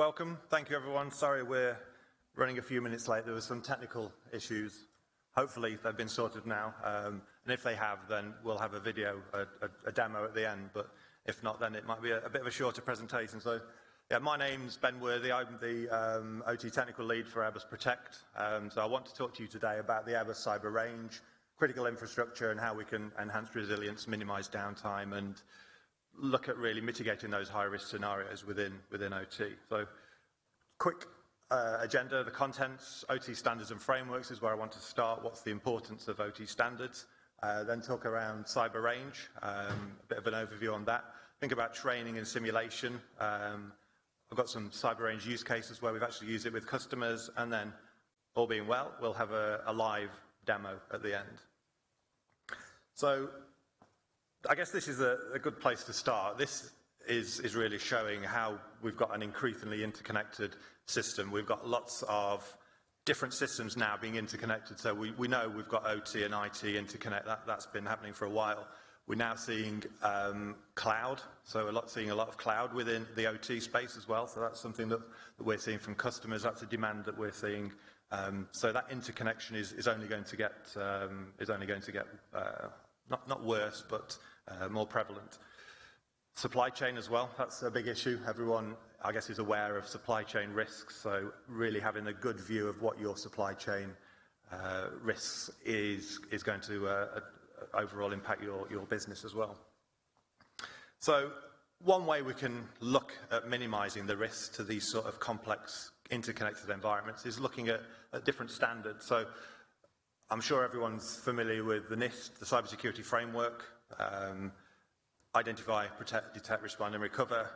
welcome. Thank you, everyone. Sorry we're running a few minutes late. There were some technical issues. Hopefully they've been sorted now. And if they have, then we'll have a video, a demo at the end. But if not, then it might be a bit of a shorter presentation. So, yeah, my name's Ben Worthy. I'm the OT technical lead for Airbus Protect. So I want to talk to you today about the Airbus cyber range, critical infrastructure, and how we can enhance resilience, minimize downtime, and look at really mitigating those high-risk scenarios within OT. So, quick agenda, the contents, OT standards and frameworks is where I want to start. What's the importance of OT standards? Then talk around cyber range, a bit of an overview on that. Think about training and simulation. I've got some cyber range use cases where we've actually used it with customers, and then, all being well, we'll have a live demo at the end. So, I guess this is a good place to start. This is really showing how we've got an increasingly interconnected system. We've got lots of different systems now being interconnected. So we know we've got OT and IT interconnect. That's been happening for a while. We're now seeing cloud. So seeing a lot of cloud within the OT space as well. So that's something that we're seeing from customers. That's a demand that we're seeing. So that interconnection is only going to get not worse, but more prevalent. Supply chain as well, that's a big issue. Everyone, I guess, is aware of supply chain risks, so really having a good view of what your supply chain risks is going to overall impact your business as well. So one way we can look at minimizing the risks to these sort of complex interconnected environments is looking at different standards. So I'm sure everyone's familiar with the NIS, the cybersecurity framework. Identify, protect, detect, respond and recover.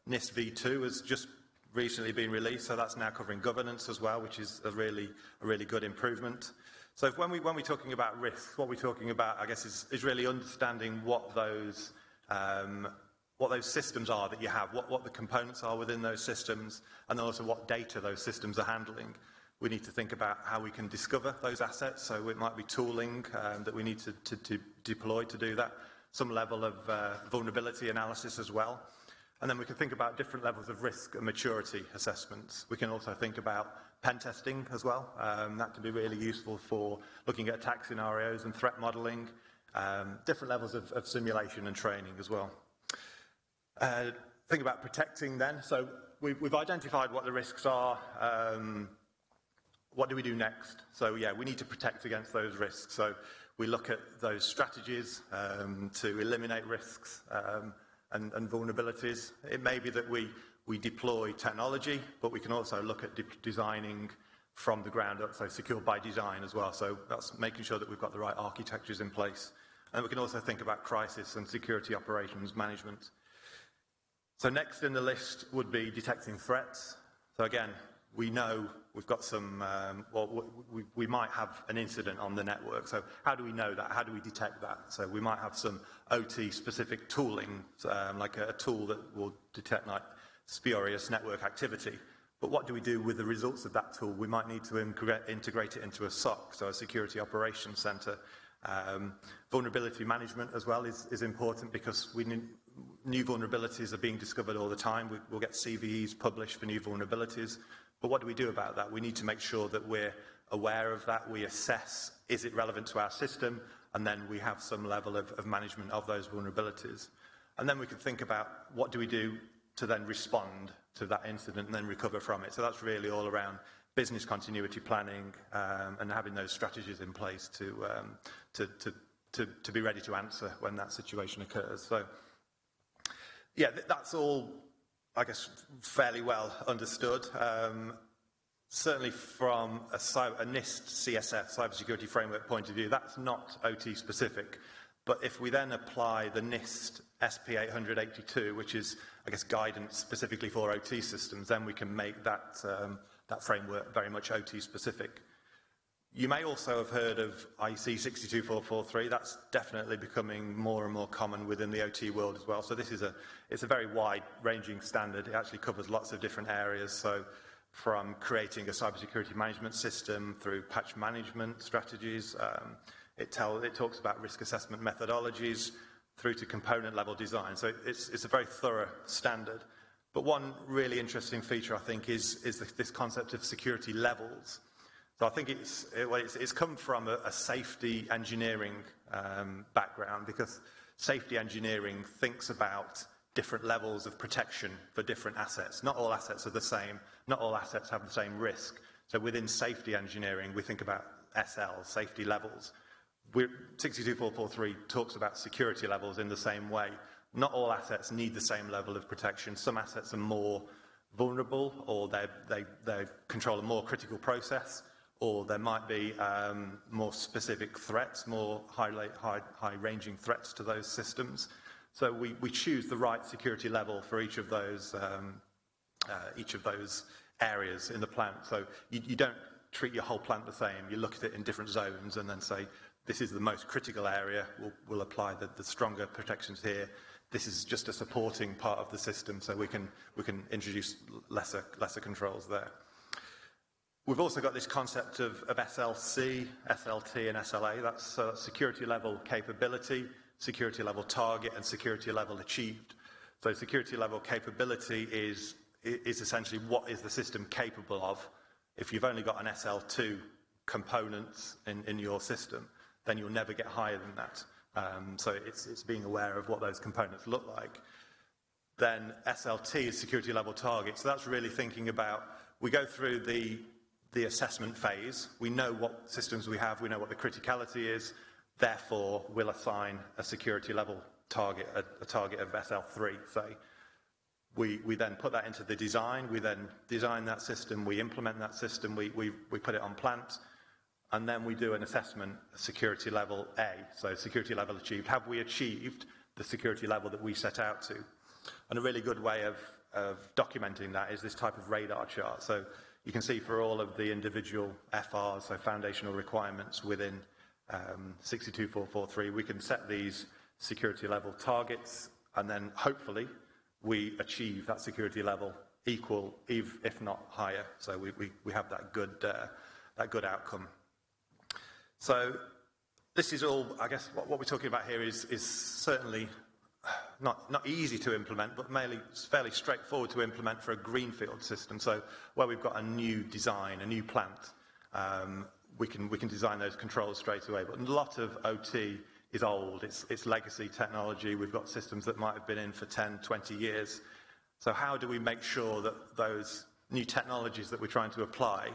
NIS v2 has just recently been released, so that's now covering governance as well, which is a really good improvement. So when we're talking about risks, what we're talking about, I guess, is really understanding what those systems are that you have, what the components are within those systems, and also what data those systems are handling. We need to think about how we can discover those assets, so it might be tooling that we need to deploy to do that. Some level of vulnerability analysis as well. And then we can think about different levels of risk and maturity assessments. We can also think about pen testing as well. That can be really useful for looking at attack scenarios and threat modeling, different levels of simulation and training as well. Think about protecting then. So we've identified what the risks are. What do we do next? So yeah, we need to protect against those risks. So we look at those strategies to eliminate risks and vulnerabilities. It may be that we deploy technology, but we can also look at designing from the ground up, so secure by design as well. So that's making sure that we've got the right architectures in place. And we can also think about crisis and security operations management. So next in the list would be detecting threats. So again, we know we've got some, we might have an incident on the network. So how do we know that? How do we detect that? So we might have some OT-specific tooling, like a tool that will detect like spurious network activity. But what do we do with the results of that tool? We might need to integrate it into a SOC, so a security operations center. Vulnerability management as well is important because new vulnerabilities are being discovered all the time. We'll get CVEs published for new vulnerabilities. But what do we do about that? We need to make sure that we're aware of that. We assess, is it relevant to our system? And then we have some level of management of those vulnerabilities. And then we can think about what do we do to then respond to that incident and then recover from it. So that's really all around business continuity planning and having those strategies in place to be ready to answer when that situation occurs. So yeah, that's all, I guess, fairly well understood. Certainly from a NIST CSF, cybersecurity framework point of view, that's not OT specific. But if we then apply the NIST SP882, which is, I guess, guidance specifically for OT systems, then we can make that framework very much OT specific. You may also have heard of IEC 62443. That's definitely becoming more and more common within the OT world as well. So this is it's a very wide-ranging standard. It actually covers lots of different areas. So from creating a cybersecurity management system through patch management strategies, it talks about risk assessment methodologies through to component level design. So it's a very thorough standard. But one really interesting feature, I think, is this concept of security levels. So I think it's come from a safety engineering background, because safety engineering thinks about different levels of protection for different assets. Not all assets are the same. Not all assets have the same risk. So within safety engineering, we think about SL, safety levels. 62443 talks about security levels in the same way. Not all assets need the same level of protection. Some assets are more vulnerable, or they control a more critical process, or there might be more specific threats, more high-ranging threats to those systems. So we choose the right security level for each of those areas in the plant. So you don't treat your whole plant the same. You look at it in different zones and then say, this is the most critical area. We'll apply the stronger protections here. This is just a supporting part of the system, so we can introduce lesser controls there. We've also got this concept of SLC, SLT, and SLA. That's security level capability, security level target, and security level achieved. So security level capability is essentially what is the system capable of. If you've only got an SL2 components in your system, then you'll never get higher than that. So it's being aware of what those components look like. Then SLT is security level target. So that's really thinking about, we go through the assessment phase. We know what systems we have. We know what the criticality is. Therefore, we'll assign a security level target, a target of SL3, say. We then put that into the design. We then design that system. We implement that system. We put it on plant. And then we do an assessment, security level A, so security level achieved. Have we achieved the security level that we set out to? And a really good way of documenting that is this type of radar chart. So you can see for all of the individual FRs, so foundational requirements within 62443, we can set these security level targets, and then hopefully we achieve that security level equal, if not higher. So we have that good outcome. So this is all, I guess, what we're talking about here is certainly not easy to implement, but mainly fairly straightforward to implement for a greenfield system. So where we've got a new design, a new plant, we can design those controls straight away. But a lot of OT is old. It's legacy technology. We've got systems that might have been in for 10, 20 years. So how do we make sure that those new technologies that we're trying to apply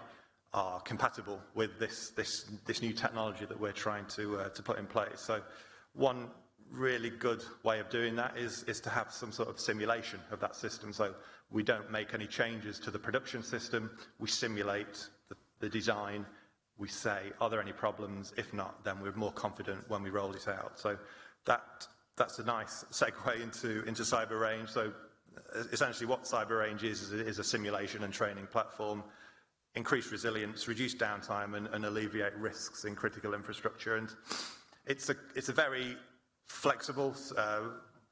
are compatible with this new technology that we're trying to put in place? So one really good way of doing that is to have some sort of simulation of that system. So we don't make any changes to the production system. We simulate the design. We say, are there any problems? If not, then we're more confident when we roll it out. So that's a nice segue into Cyber Range. So essentially what Cyber Range is a simulation and training platform. Increase resilience, reduce downtime, and alleviate risks in critical infrastructure. And it's a very flexible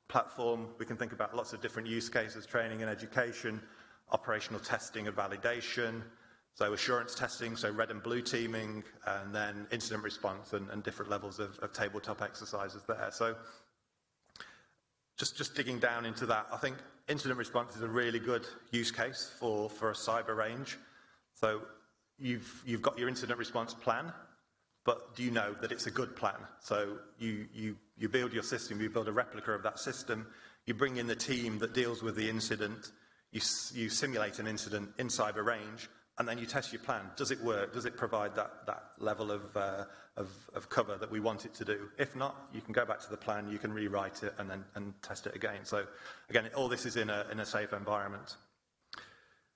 platform. We can think about lots of different use cases: training and education, operational testing and validation, so assurance testing, so red and blue teaming, and then incident response and different levels of tabletop exercises there. So just digging down into that, I think incident response is a really good use case for a Cyber Range. So you've got your incident response plan, but do you know that it's a good plan? So you build your system, you build a replica of that system, you bring in the team that deals with the incident, you simulate an incident in Cyber Range, and then you test your plan. Does it work? Does it provide that level of cover that we want it to do? If not, you can go back to the plan, you can rewrite it, and test it again. So again, all this is in a safe environment.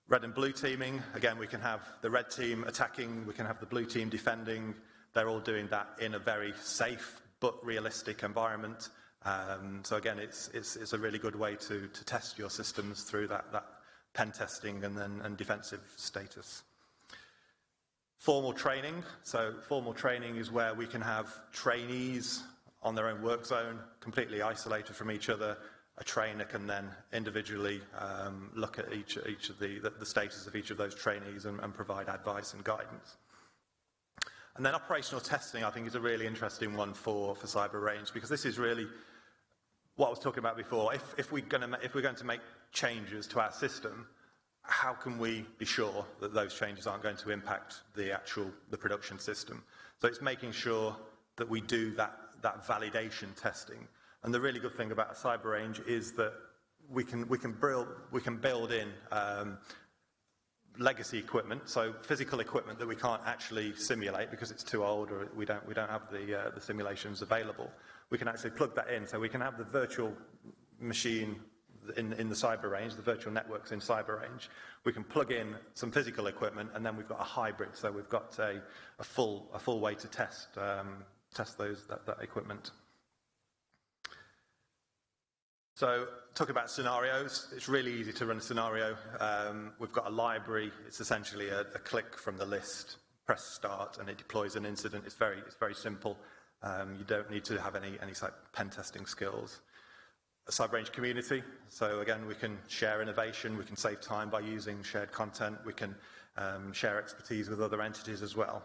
Red and blue teaming, again, we can have the red team attacking, we can have the blue team defending. They're all doing that in a very safe but realistic environment. So again, it's a really good way to test your systems through that pen testing and defensive status. Formal training. So formal training is where we can have trainees on their own work zone, completely isolated from each other. A trainer can then individually look at each of the status of each of those trainees and provide advice and guidance. And then operational testing, I think, is a really interesting one for Cyber Range, because this is really what I was talking about before, if we're going to make changes to our system, how can we be sure that those changes aren't going to impact the production system? So it's making sure that we do that validation testing. And the really good thing about a cyber range is that we can build in legacy equipment, so physical equipment that we can't actually simulate because it's too old or we don't have the simulations available. We can actually plug that in, so we can have the virtual machine in the cyber range, the virtual networks in cyber range. We can plug in some physical equipment, and then we've got a hybrid, so we've got a full way to test that equipment. So, talk about scenarios. It's really easy to run a scenario. We've got a library. It's essentially a click from the list, press start, and it deploys an incident. It's very simple. You don't need to have any pen testing skills. A cyber range community. So again, we can share innovation. We can save time by using shared content. We can share expertise with other entities as well.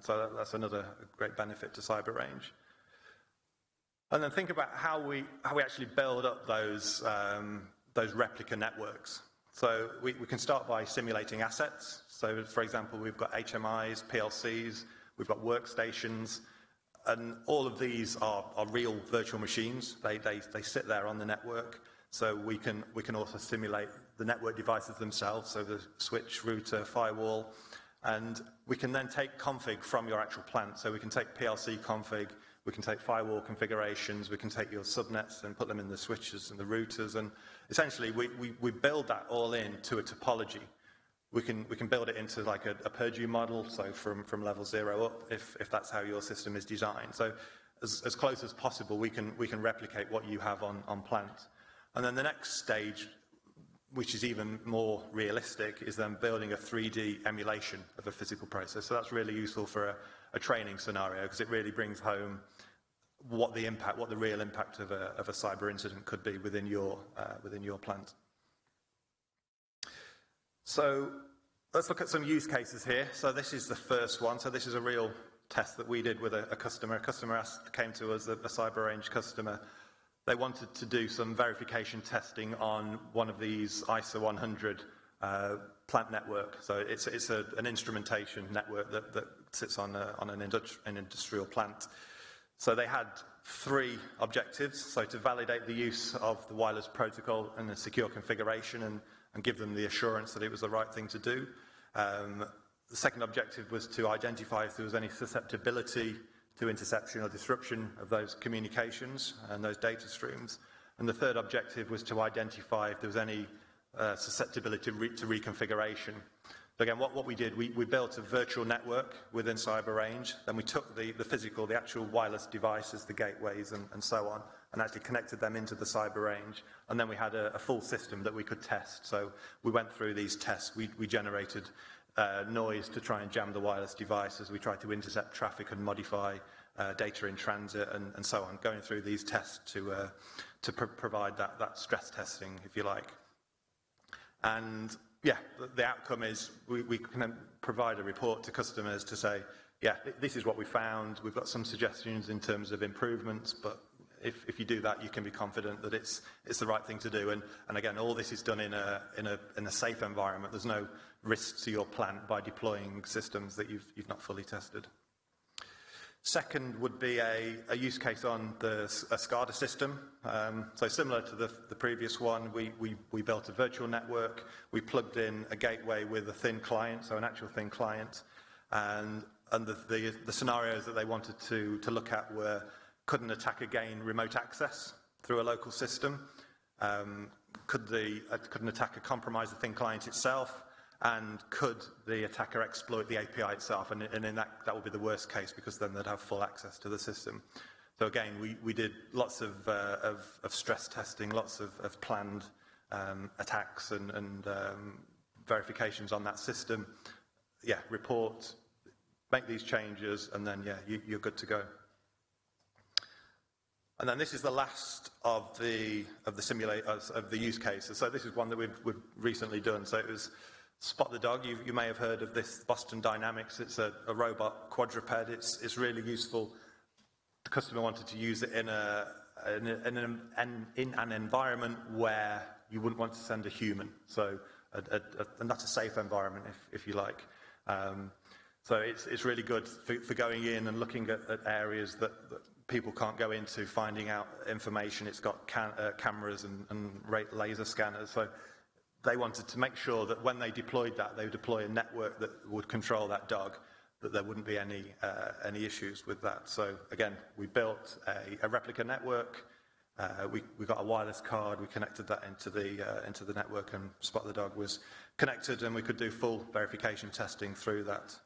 So that's another great benefit to cyber range. And then think about how we actually build up those replica networks. So we can start by simulating assets. So for example, we've got HMIs, PLCs, we've got workstations, and all of these are real virtual machines. They sit there on the network. So we can also simulate the network devices themselves, so the switch, router, firewall, and we can then take config from your actual plant. So we can take PLC config, we can take firewall configurations, we can take your subnets and put them in the switches and the routers, and essentially we build that all into a topology. We can build it into like a Purdue model, so from level 0 up, if that's how your system is designed. So as close as possible, we can replicate what you have on plant. And then the next stage, which is even more realistic, is then building a 3D emulation of a physical process. So that's really useful for a training scenario, because it really brings home what the real impact of a cyber incident could be within your plant. So let's look at some use cases here. So this is the first one. So this is a real test that we did with a customer. A customer came to us, a cyber range customer. They wanted to do some verification testing on one of these ISO 100 plant network. So it's an instrumentation network that sits on an industrial plant. So they had 3 objectives. So to validate the use of the wireless protocol and the secure configuration and give them the assurance that it was the right thing to do. The second objective was to identify if there was any susceptibility to interception or disruption of those communications and those data streams. And the third objective was to identify if there was any susceptibility to reconfiguration. So again, what we did, we built a virtual network within cyber range, then we took the actual wireless devices, the gateways and so on, and actually connected them into the cyber range, and then we had a full system that we could test. So we went through these tests, we generated noise to try and jam the wireless devices, we tried to intercept traffic and modify data in transit and so on, going through these tests to provide that stress testing, if you like. And yeah, the outcome is we can provide a report to customers to say, yeah, this is what we found, we've got some suggestions in terms of improvements, but if you do that, you can be confident that it's the right thing to do. And again, all this is done in a safe environment. There's no risk to your plant by deploying systems that you've not fully tested. Second would be a use case on a SCADA system. So similar to the previous one, we built a virtual network. We plugged in a gateway with a thin client, so an actual thin client. And the scenarios that they wanted to look at were, could an attacker gain remote access through a local system? Could an attacker compromise the thin client itself? And could the attacker exploit the API itself? And in that would be the worst case, because then they'd have full access to the system. So again, we did lots of stress testing, lots of planned attacks and verifications on that system. Yeah, report, make these changes, and then yeah, you're good to go. And then this is the last of the use cases. So this is one that we've recently done. So it was Spot the Dog. You may have heard of this, Boston Dynamics. It's a robot quadruped. It's really useful. The customer wanted to use it in a in an environment where you wouldn't want to send a human, so and that's a safe environment, if you like. So it's really good for going in and looking at areas that people can't go into, finding out information. It's got cameras and laser scanners. So they wanted to make sure that when they deployed that, they would deploy a network that would control that dog, that there wouldn't be any issues with that. So again, we built a replica network. We got a wireless card. We connected that into the network, and Spot the Dog was connected, and we could do full verification testing through that.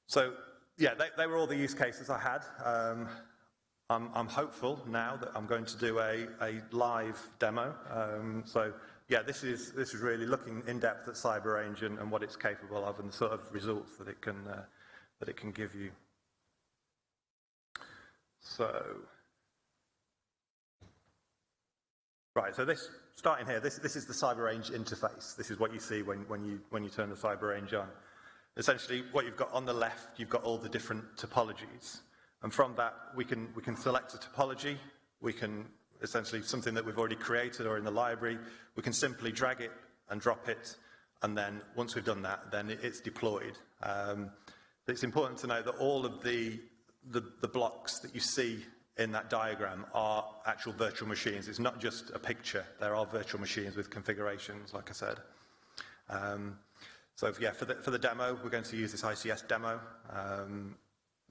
So yeah, they were all the use cases I had. I'm hopeful now that I'm going to do a live demo. So yeah, this is really looking in depth at CyberRange and what it's capable of, and the sort of results that it can give you. So right, so starting here, this is the CyberRange interface. This is what you see when you turn the CyberRange on. Essentially, what you've got on the left, you've got all the different topologies, and from that we can select a topology. We can essentially something that we've already created or in the library. We can simply drag it and drop it, and then once we've done that, then it's deployed. It's important to know that all of the blocks that you see in that diagram are actual virtual machines. It's not just a picture. There are virtual machines with configurations, like I said. So yeah, for the demo, we're going to use this ICS demo.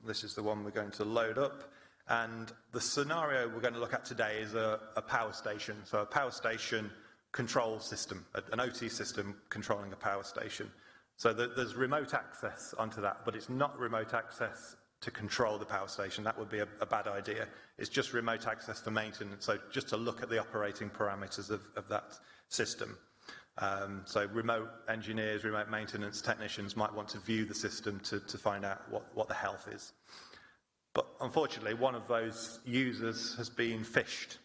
This is the one we're going to load up. And the scenario we're going to look at today is a power station. So a power station control system, an OT system controlling a power station. So there's remote access onto that, but it's not remote access to control the power station. That would be a bad idea. It's just remote access for maintenance, so just to look at the operating parameters of that system. So remote engineers, remote maintenance technicians might want to view the system to find out what the health is. But unfortunately, one of those users has been phished.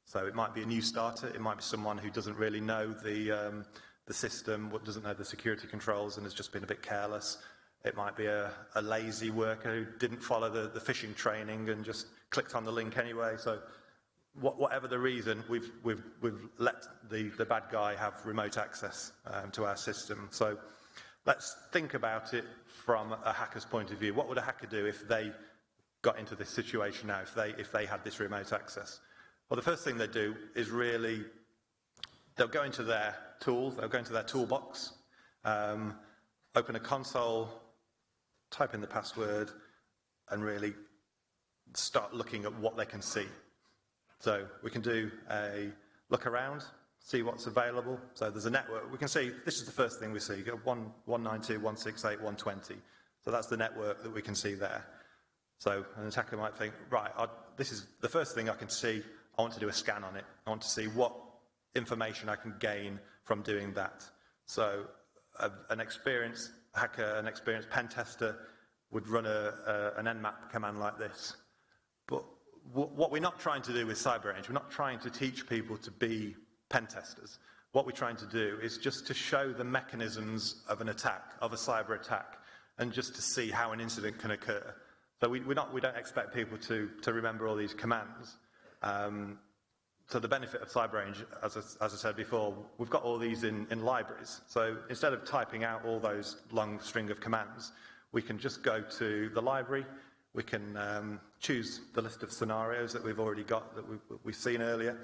So it might be a new starter, it might be someone who doesn't really know the system, doesn't know the security controls and has just been a bit careless. It might be a lazy worker who didn't follow the phishing training and just clicked on the link anyway. So whatever the reason, we've let the bad guy have remote access to our system. So let's think about it from a hacker's point of view. What would a hacker do if they got into this situation now, if they had this remote access? Well, the first thing they do is they'll go into their tools, they'll go into their toolbox, open a console, type in the password, and really start looking at what they can see. So we can do a look around, see what's available. So there's a network. We can see, this is the first thing we see, 192.168.120. So that's the network that we can see there. So an attacker might think, right, this is the first thing I can see. I want to do a scan on it. I want to see what information I can gain from doing that. So an experienced hacker, an experienced pen tester would run an nmap command like this. But what we're not trying to do with CyberRange, we're not trying to teach people to be pen testers. What we're trying to do is just to show the mechanisms of an attack, of a cyber attack, and just to see how an incident can occur. So we don't expect people to remember all these commands. So the benefit of CyberRange, as I said before, we've got all these in libraries. So instead of typing out all those long string of commands, we can just go to the library. We can choose the list of scenarios that we've already got, that we've seen earlier.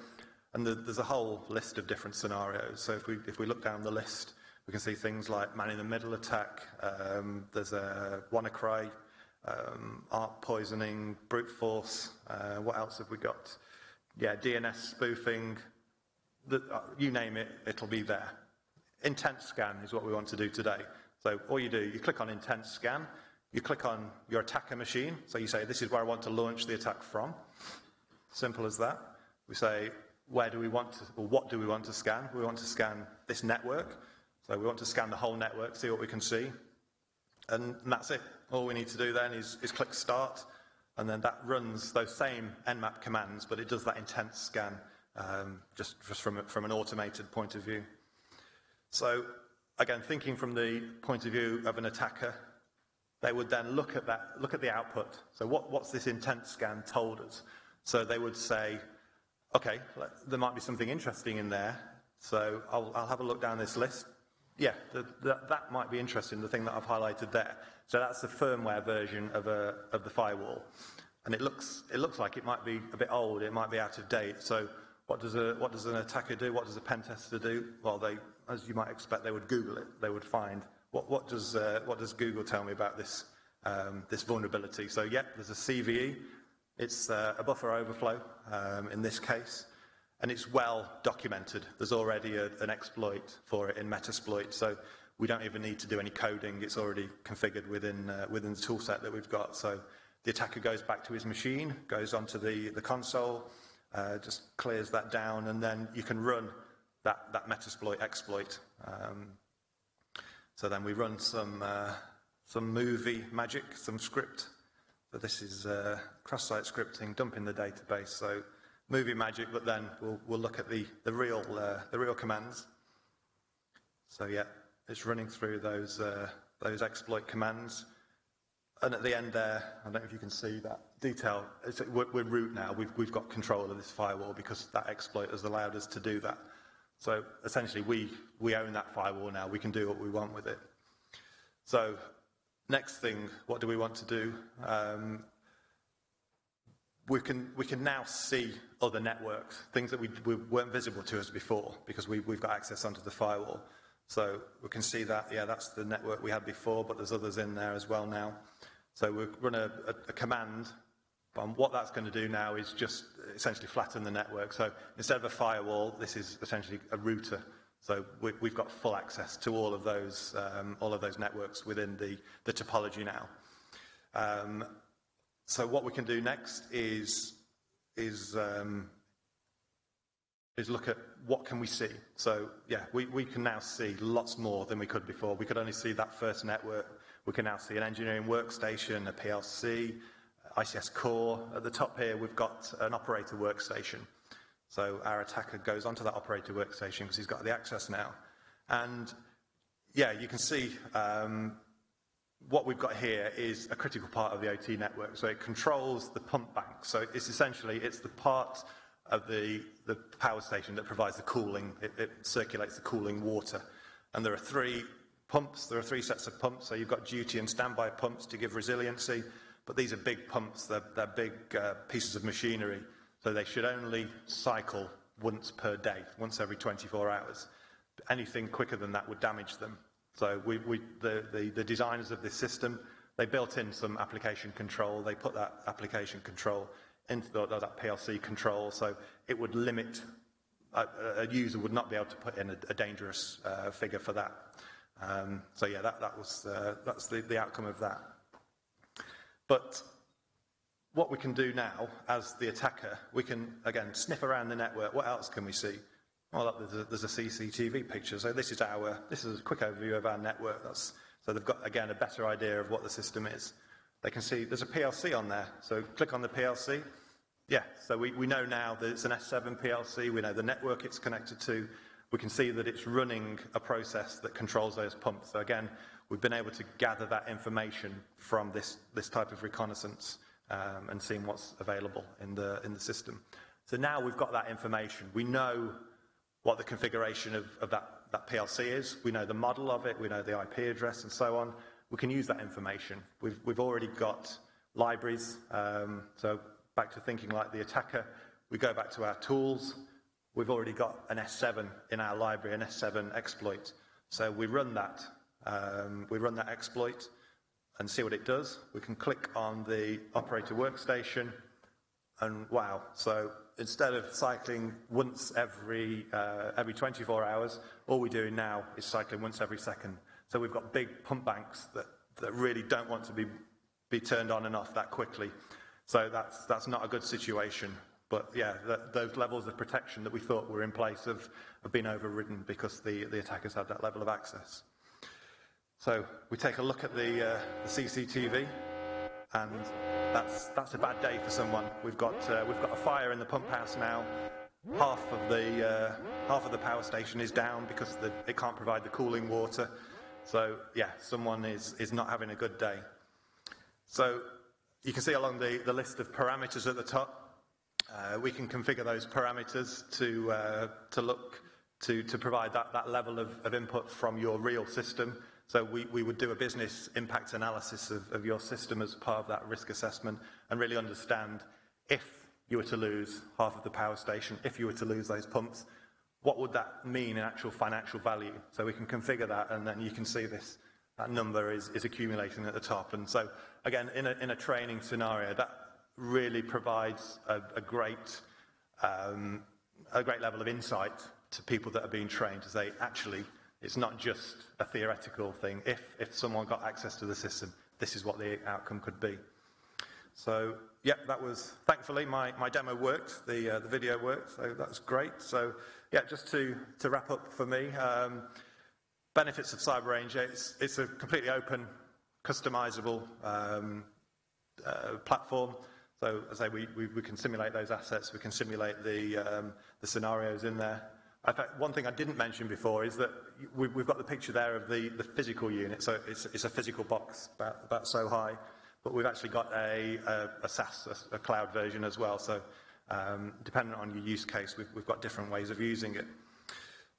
And there's a whole list of different scenarios. So if we look down the list, we can see things like man-in-the-middle attack, there's a WannaCry, art poisoning, brute force, what else have we got? Yeah, DNS spoofing, you name it, it'll be there. Intent scan is what we want to do today. So all you do, you click on intent scan, you click on your attacker machine, so you say this is where I want to launch the attack from. Simple as that. We say where do we want to, or what do we want to scan? We want to scan this network, so we want to scan the whole network, see what we can see, and that's it. All we need to do then is click start, and then that runs those same nmap commands, but it does that intent scan just from an automated point of view. So again, thinking from the point of view of an attacker, they would then look at the output. So what's this intent scan told us? So they would say, okay, there might be something interesting in there, so I'll have a look down this list. Yeah, that might be interesting, the thing that I've highlighted there. So that's the firmware version of the firewall. And it looks like it might be a bit old, it might be out of date. So what does an attacker do? What does a pen tester do? Well, as you might expect, they would Google it. They would find, what does Google tell me about this vulnerability? So yeah, there's a CVE. It's a buffer overflow in this case, and it's well documented. There's already an exploit for it in Metasploit, so we don't even need to do any coding. It's already configured within the toolset that we've got. So the attacker goes back to his machine, goes onto the console, just clears that down, and then you can run that Metasploit exploit. So then we run some movie magic, some script. So this is cross-site scripting, dumping the database. So movie magic, but then we'll look at the real commands. So yeah, it's running through those exploit commands. And at the end there, I don't know if you can see that detail. We're root now. We've got control of this firewall because that exploit has allowed us to do that. So essentially, we own that firewall now. We can do what we want with it. So next thing, what do we want to do? We can now see other networks, things that weren't visible to us before because we've got access onto the firewall. So we can see that, yeah, that's the network we had before, but there's others in there as well now. So we'll run a command, and what that's going to do now is just essentially flatten the network. So instead of a firewall, this is essentially a router. So we've got full access to all of those networks within the topology now. So what we can do next is look at what can we see. So yeah, we can now see lots more than we could before. We could only see that first network. We can now see an engineering workstation, a PLC, ICS core. At the top here, we've got an operator workstation. So our attacker goes onto that operator workstation because he's got the access now. And yeah, you can see what we've got here is a critical part of the OT network. So it controls the pump bank. So it's the part of the power station that provides the cooling. It circulates the cooling water. And there are three pumps. There are three sets of pumps. So you've got duty and standby pumps to give resiliency. But these are big pumps. They're big pieces of machinery. So they should only cycle once per day, once every 24 hours. Anything quicker than that would damage them. So the designers of this system, they built in some application control. They put that application control into that PLC control, so it would limit, a user would not be able to put in a dangerous figure for that. So yeah, that's the outcome of that. But what we can do now, as the attacker, we can, again, sniff around the network. What else can we see? Well, there's a CCTV picture. So this is a quick overview of our network. So they've got, again, a better idea of what the system is. They can see there's a PLC on there. So click on the PLC. Yeah, so we know now that it's an S7 PLC. We know the network it's connected to. We can see that it's running a process that controls those pumps. So again, we've been able to gather that information from this type of reconnaissance and seeing what's available in the system. So now we've got that information. We know what the configuration of that PLC is. We know the model of it. We know the IP address and so on. We can use that information. We've already got libraries. So back to thinking like the attacker, we go back to our tools. We've already got an S7 in our library, an S7 exploit. So we run that exploit and see what it does. We can click on the operator workstation, and wow! So instead of cycling once every 24 hours, all we're doing now is cycling once every second. So we've got big pump banks that really don't want to be turned on and off that quickly. So that's not a good situation. But yeah, those levels of protection that we thought were in place have been overridden because the attackers had that level of access. So we take a look at the CCTV, and that's a bad day for someone. We've got a fire in the pump house now. Half of the power station is down because it can't provide the cooling water. So yeah, someone is not having a good day. So you can see along the list of parameters at the top. we can configure those parameters to provide that level of input from your real system. So we would do a business impact analysis of your system as part of that risk assessment and really understand if you were to lose half of the power station, if you were to lose those pumps, what would that mean in actual financial value? So we can configure that, and then you can see that number is accumulating at the top. And so, again, in a training scenario, that really provides a great level of insight to people that are being trained to say, actually, it's not just a theoretical thing. If someone got access to the system, this is what the outcome could be. So, yeah, that was, thankfully, my demo worked, the video worked, so that's great. So, yeah, just to wrap up for me, benefits of CyberRange, it's a completely open, customizable platform. So, as I say, we can simulate those assets, we can simulate the scenarios in there. In fact, one thing I didn't mention before is that we've got the picture there of the physical unit, so it's a physical box about so high. But we've actually got a SaaS, a cloud version as well. So depending on your use case, we've got different ways of using it.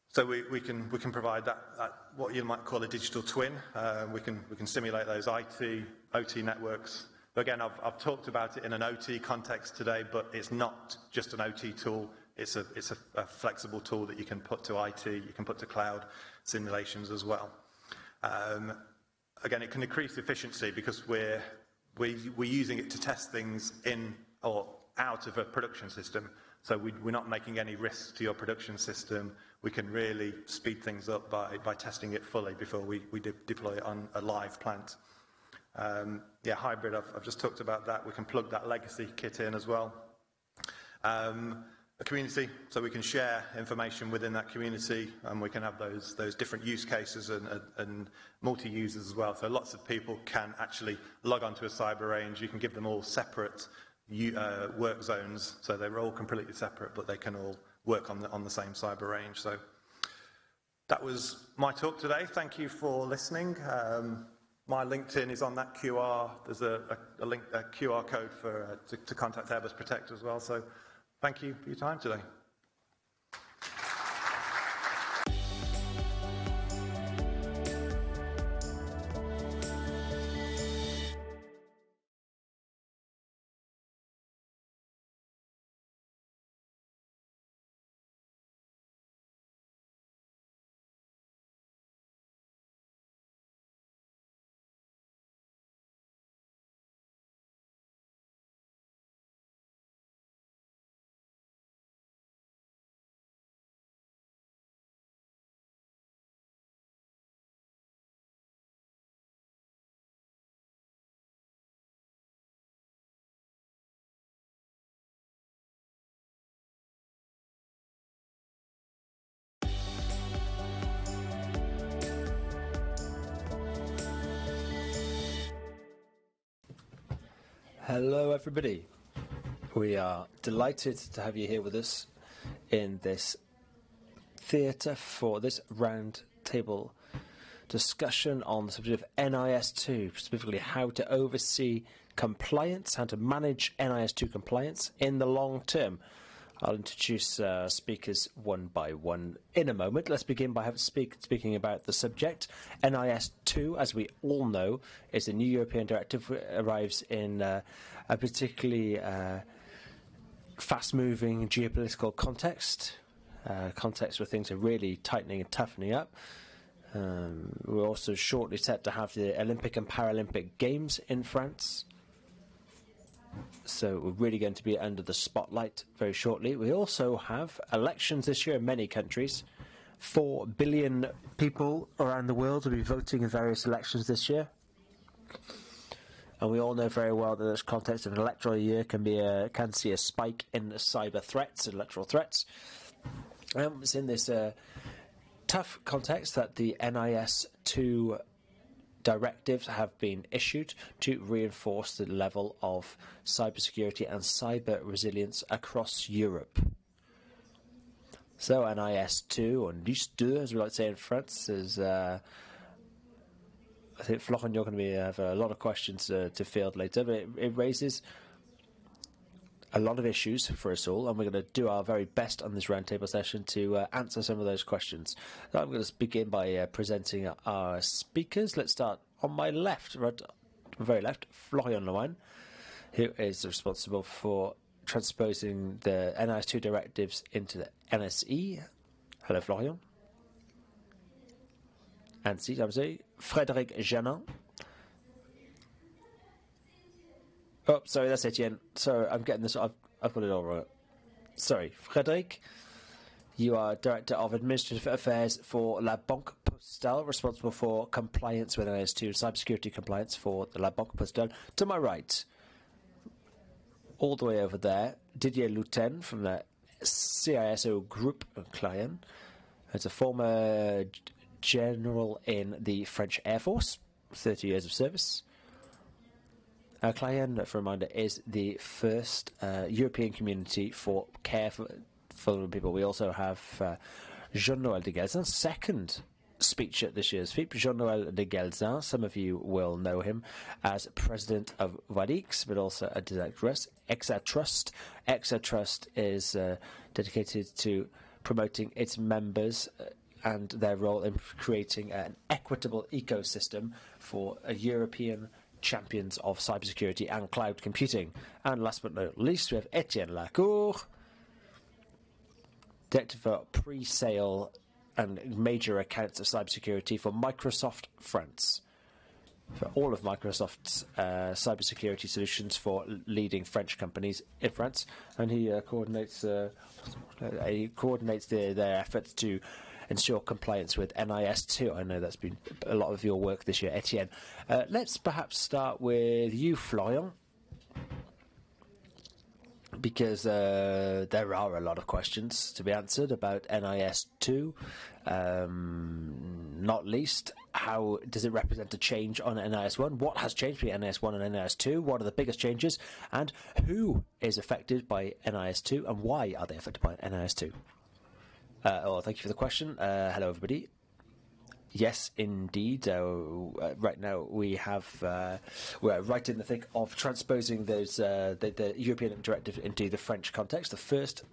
So we can provide that what you might call a digital twin. We can simulate those IT, OT networks. But again, I've talked about it in an OT context today, but it's not just an OT tool. It's a flexible tool that you can put to IT, you can put to cloud simulations as well. Again, it can increase efficiency because we're using it to test things in or out of a production system. So we're not making any risks to your production system. We can really speed things up by testing it fully before we deploy it on a live plant. Yeah, hybrid, I've just talked about that. We can plug that legacy kit in as well. A community, so we can share information within that community, and we can have those different use cases and multi-users as well. So lots of people can actually log onto a CyberRange. You can give them all separate work zones, so they're all completely separate, but they can all work on the same CyberRange. So that was my talk today. Thank you for listening. My LinkedIn is on that QR. There's a QR code to contact Airbus Protect as well. So thank you for your time today. Hello everybody, we are delighted to have you here with us in this theatre for this round table discussion on the subject of NIS2, specifically how to oversee compliance, how to manage NIS2 compliance in the long term. I'll introduce speakers one by one in a moment. Let's begin by speaking about the subject. NIS2, as we all know, is a new European directive that arrives in a particularly fast-moving geopolitical context, context where things are really tightening and toughening up. We're also shortly set to have the Olympic and Paralympic Games in France. So we're really going to be under the spotlight very shortly. We also have elections this year in many countries. 4 billion people around the world will be voting in various elections this year. And we all know very well that this context of an electoral year can see a spike in cyber threats, electoral threats. It's in this tough context that the NIS2 directives have been issued to reinforce the level of cybersecurity and cyber resilience across Europe. So NIS2, or NIS2, as we like to say in France, is I think, Florian, you're going to have a lot of questions to field later, but it raises a lot of issues for us all, and we're going to do our very best on this roundtable session to answer some of those questions. So I'm going to begin by presenting our speakers. Let's start on my left, right, very left, Florian Lemoine, who is responsible for transposing the NIS2 directives into the NSE. Hello, Florian. Ainsi, Frédéric Janin. Oh, sorry, that's Etienne. Sorry, I'm getting this. I've got it all right. Sorry, Frédéric. You are Director of Administrative Affairs for La Banque Postale, responsible for compliance with NIS2, cybersecurity compliance for the La Banque Postale. To my right, all the way over there, Didier Louten from the CISO Group Client. As a former general in the French Air Force, 30 years of service. Client, for a reminder, is the first European community for care for vulnerable people. We also have Jean-Noël de Gelzin, second speech at this year's FIP. Jean-Noël de Gelzin, some of you will know him as president of Vadix, but also a directoress. Exatrust. Exatrust is dedicated to promoting its members and their role in creating an equitable ecosystem for a European champions of cybersecurity and cloud computing. And last but not least, we have Etienne Lacour, Director for pre-sale and major accounts of cybersecurity for Microsoft France, for all of Microsoft's cybersecurity solutions for leading French companies in France, and he coordinates their efforts to ensure compliance with NIS2. I know that's been a lot of your work this year, Etienne. Let's perhaps start with you, Florian, because there are a lot of questions to be answered about NIS2, not least, how does it represent a change on NIS1? What has changed between NIS1 and NIS2? What are the biggest changes? And who is affected by NIS2, and why are they affected by NIS2? Thank you for the question. Hello, everybody. Yes, indeed. Right now, we're right in the thick of transposing those the European directive into the French context. The first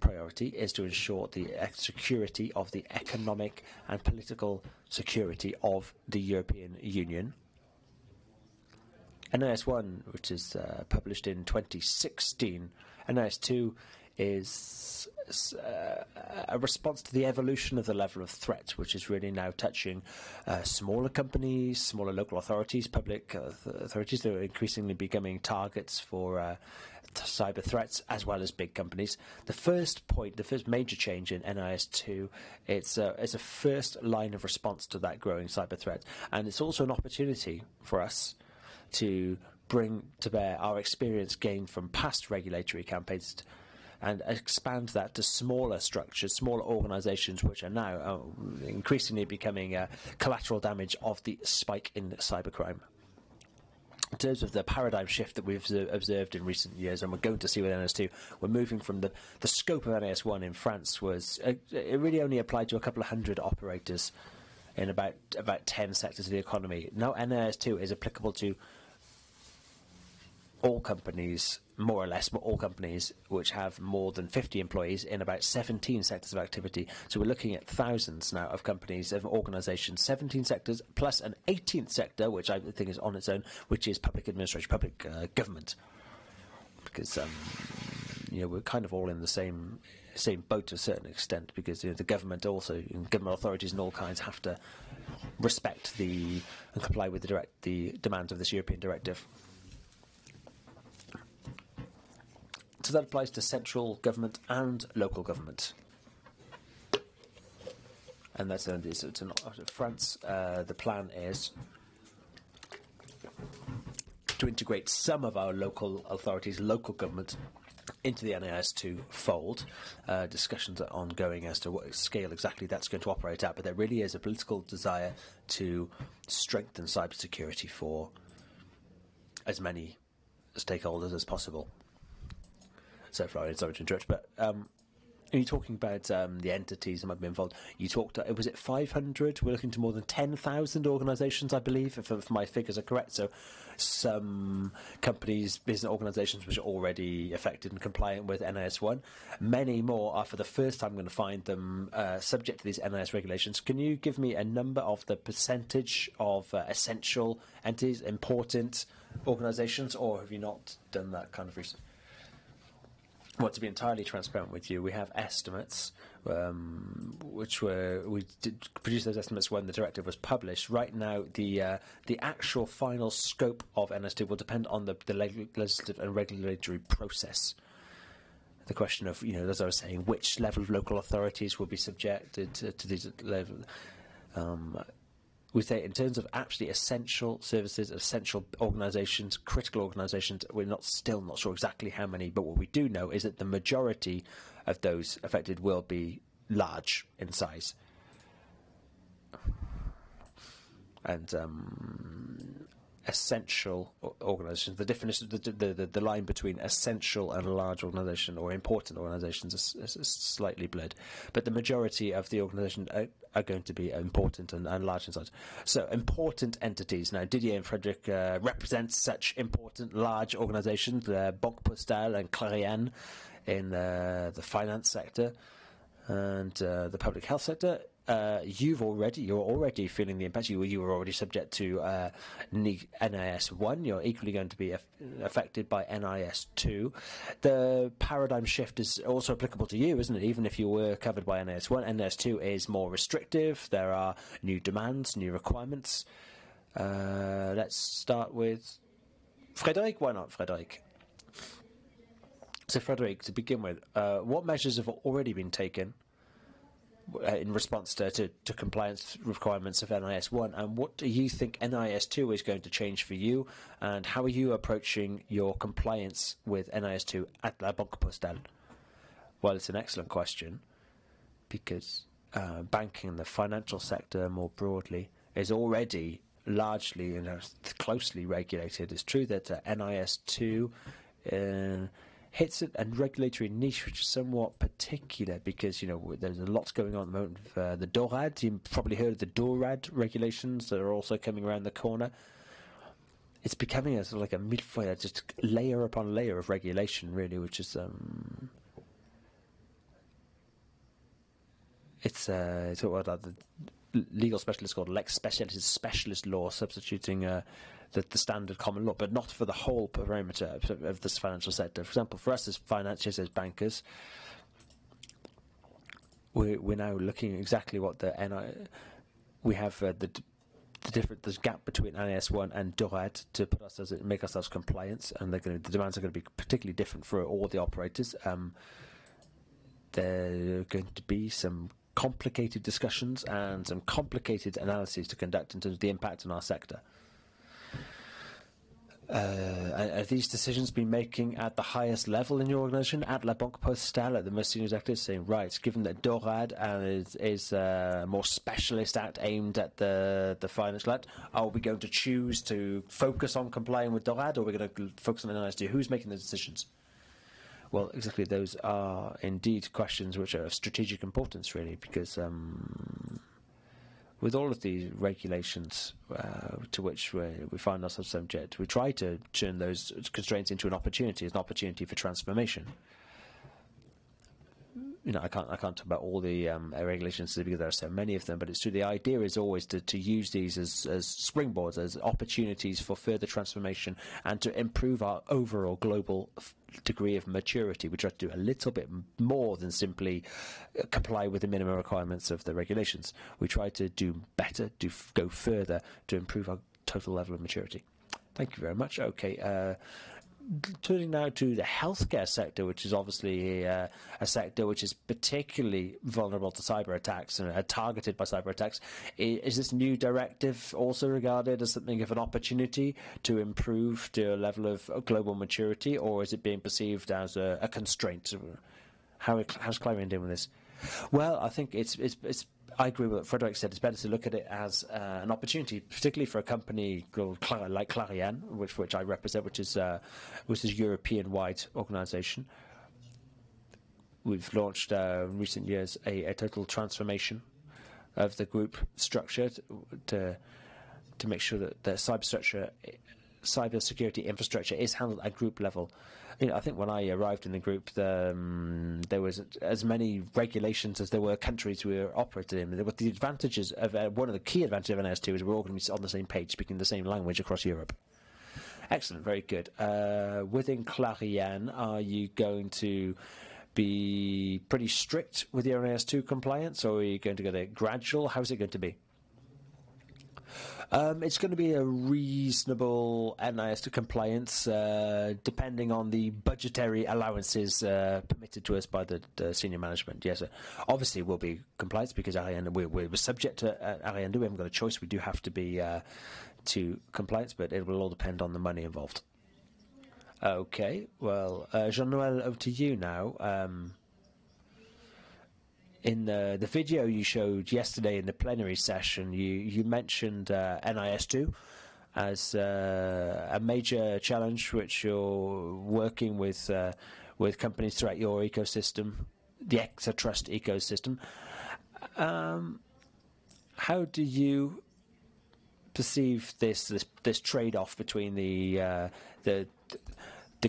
priority is to ensure the security of the economic and political security of the European Union. NIS1, which is published in 2016, NIS2 is a response to the evolution of the level of threat, which is really now touching smaller companies, smaller local authorities, public authorities that are increasingly becoming targets for cyber threats, as well as big companies. The first point, the first major change in NIS2, it's a first line of response to that growing cyber threat, and it's also an opportunity for us to bring to bear our experience gained from past regulatory campaigns and expand that to smaller structures, smaller organisations, which are now increasingly becoming collateral damage of the spike in cybercrime. In terms of the paradigm shift that we've observed in recent years, and we're going to see with NIS2, we're moving from the scope of NIS1 in France was it really only applied to a couple of hundred operators in about 10 sectors of the economy. Now NIS2 is applicable to all companies, more or less, but all companies which have more than 50 employees in about 17 sectors of activity. So we're looking at thousands now of companies, of organisations, 17 sectors, plus an 18th sector, which I think is on its own, which is public administration, public government. Because, we're kind of all in the same boat to a certain extent, because the government also, government authorities and all kinds have to respect and comply with the demands of this European directive. So that applies to central government and local government. And that's France. The plan is to integrate some of our local authorities, local government, into the NIS2 fold. Discussions are ongoing as to what scale exactly that's going to operate at, but there really is a political desire to strengthen cybersecurity for as many stakeholders as possible. So, Florian, sorry to interrupt, but you're talking about the entities that might be involved. You talked, was it 500? We're looking to more than 10,000 organisations, I believe, if my figures are correct. So some companies, business organisations which are already affected and compliant with NIS1. Many more are for the first time going to find them subject to these NIS regulations. Can you give me a number of the percentage of essential entities, important organisations, or have you not done that kind of research? Well, to be entirely transparent with you, we have estimates, we did produce those estimates when the directive was published. Right now, the actual final scope of NIS2 will depend on the legislative and regulatory process. The question of, as I was saying, which level of local authorities will be subjected to these levels. We say in terms of actually essential services, essential organisations, critical organisations, we're still not sure exactly how many, but what we do know is that the majority of those affected will be large in size. And essential organisations, the definition, the line between essential and large organisation or important organisations is slightly blurred, but the majority of the organisations are going to be important and large in size. So important entities. Now, Didier and Frederick represent such important large organisations, Banque Postale and Clariane in the finance sector and the public health sector. You're already feeling the impact. You were already subject to NIS1. You're equally going to be affected by NIS2. The paradigm shift is also applicable to you, isn't it? Even if you were covered by NIS1, NIS2 is more restrictive. There are new demands, new requirements. Let's start with Frederick. Why not, Frederick? So, Frederick, to begin with, what measures have already been taken in response to compliance requirements of NIS1, and what do you think NIS2 is going to change for you, and how are you approaching your compliance with NIS2 at La Banque Postale? Well, it's an excellent question, because banking and the financial sector more broadly is already largely closely regulated. It's true that NIS2 hits a regulatory niche which is somewhat particular because, there's a lot going on at the moment with the DORAD. You've probably heard of the DORAD regulations that are also coming around the corner. It's becoming a sort of like a millefeuille, just layer upon layer of regulation, really, which is it's what the legal specialist called lex specialis, specialist law, substituting the standard common law, but not for the whole perimeter of this financial sector. For example, for us as financiers, as bankers, we're now looking at exactly what we have the gap between NIS1 and DORAD to make ourselves compliant, and the demands are going to be particularly different for all the operators. There are going to be some complicated discussions and some complicated analyses to conduct in terms of the impact on our sector. Are these decisions been making at the highest level in your organisation, at La Banque Postale, at the most senior executives, saying, right, given that DORAD is a more specialist act aimed at the financial act, are we going to choose to focus on complying with DORAD, or are we going to focus on NIS2? Who's making the decisions? Well, exactly, those are indeed questions which are of strategic importance, really, because with all of these regulations to which we find ourselves subject, we try to turn those constraints into an opportunity for transformation. I can't talk about all the regulations because there are so many of them, but it's true. The idea is always to use these as springboards, as opportunities for further transformation and to improve our overall global degree of maturity. We try to do a little bit more than simply comply with the minimum requirements of the regulations. We try to do better, go further to improve our total level of maturity. Thank you very much. Okay. Turning now to the healthcare sector, which is obviously a sector which is particularly vulnerable to cyber attacks and targeted by cyber attacks. Is this new directive also regarded as something of an opportunity to improve to a level of global maturity, or is it being perceived as a constraint? How's Clarion doing with this? Well, I think it's I agree with what Frederick said. It's better to look at it as an opportunity, particularly for a company like Clariane, which I represent, which is a European-wide organisation. we've launched in recent years a total transformation of the group structure to make sure that the cyber security infrastructure is handled at group level. I think when I arrived in the group, there was as many regulations as there were countries we were operating in. What the advantages of one of the key advantages of NIS2 is we're all going to be on the same page, speaking the same language across Europe. Excellent, very good. Within Clariane, are you going to be pretty strict with your NIS2 compliance, or are you going to go gradual? How's it going to be? It's going to be a reasonable NIS2 compliance, depending on the budgetary allowances permitted to us by the senior management. Yes, obviously we'll be compliant because we're subject to Ariane 2. We haven't got a choice. We do have to be to compliance, but it will all depend on the money involved. Okay, well, Jean-Noël, over to you now. In the video you showed yesterday in the plenary session, you mentioned NIS2 as a major challenge which you're working with companies throughout your ecosystem, the Trust ecosystem. How do you perceive this trade-off between the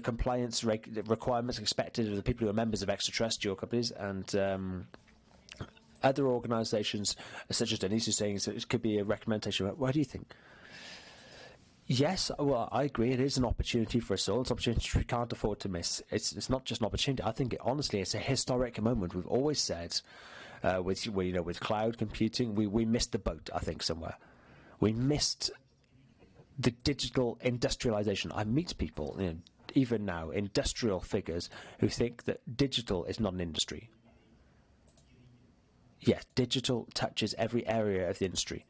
compliance requirements expected of the people who are members of Trust, your companies, and other organisations, such as Denise is saying, so it could be a recommendation? What do you think? Yes, well, I agree. It is an opportunity for us all. It's an opportunity we can't afford to miss. It's not just an opportunity. I think, honestly, it's a historic moment. We've always said, with cloud computing, we missed the boat, I think, somewhere. We missed the digital industrialization. I meet people, even now, industrial figures, who think that digital is not an industry. Yes, digital touches every area of the industry,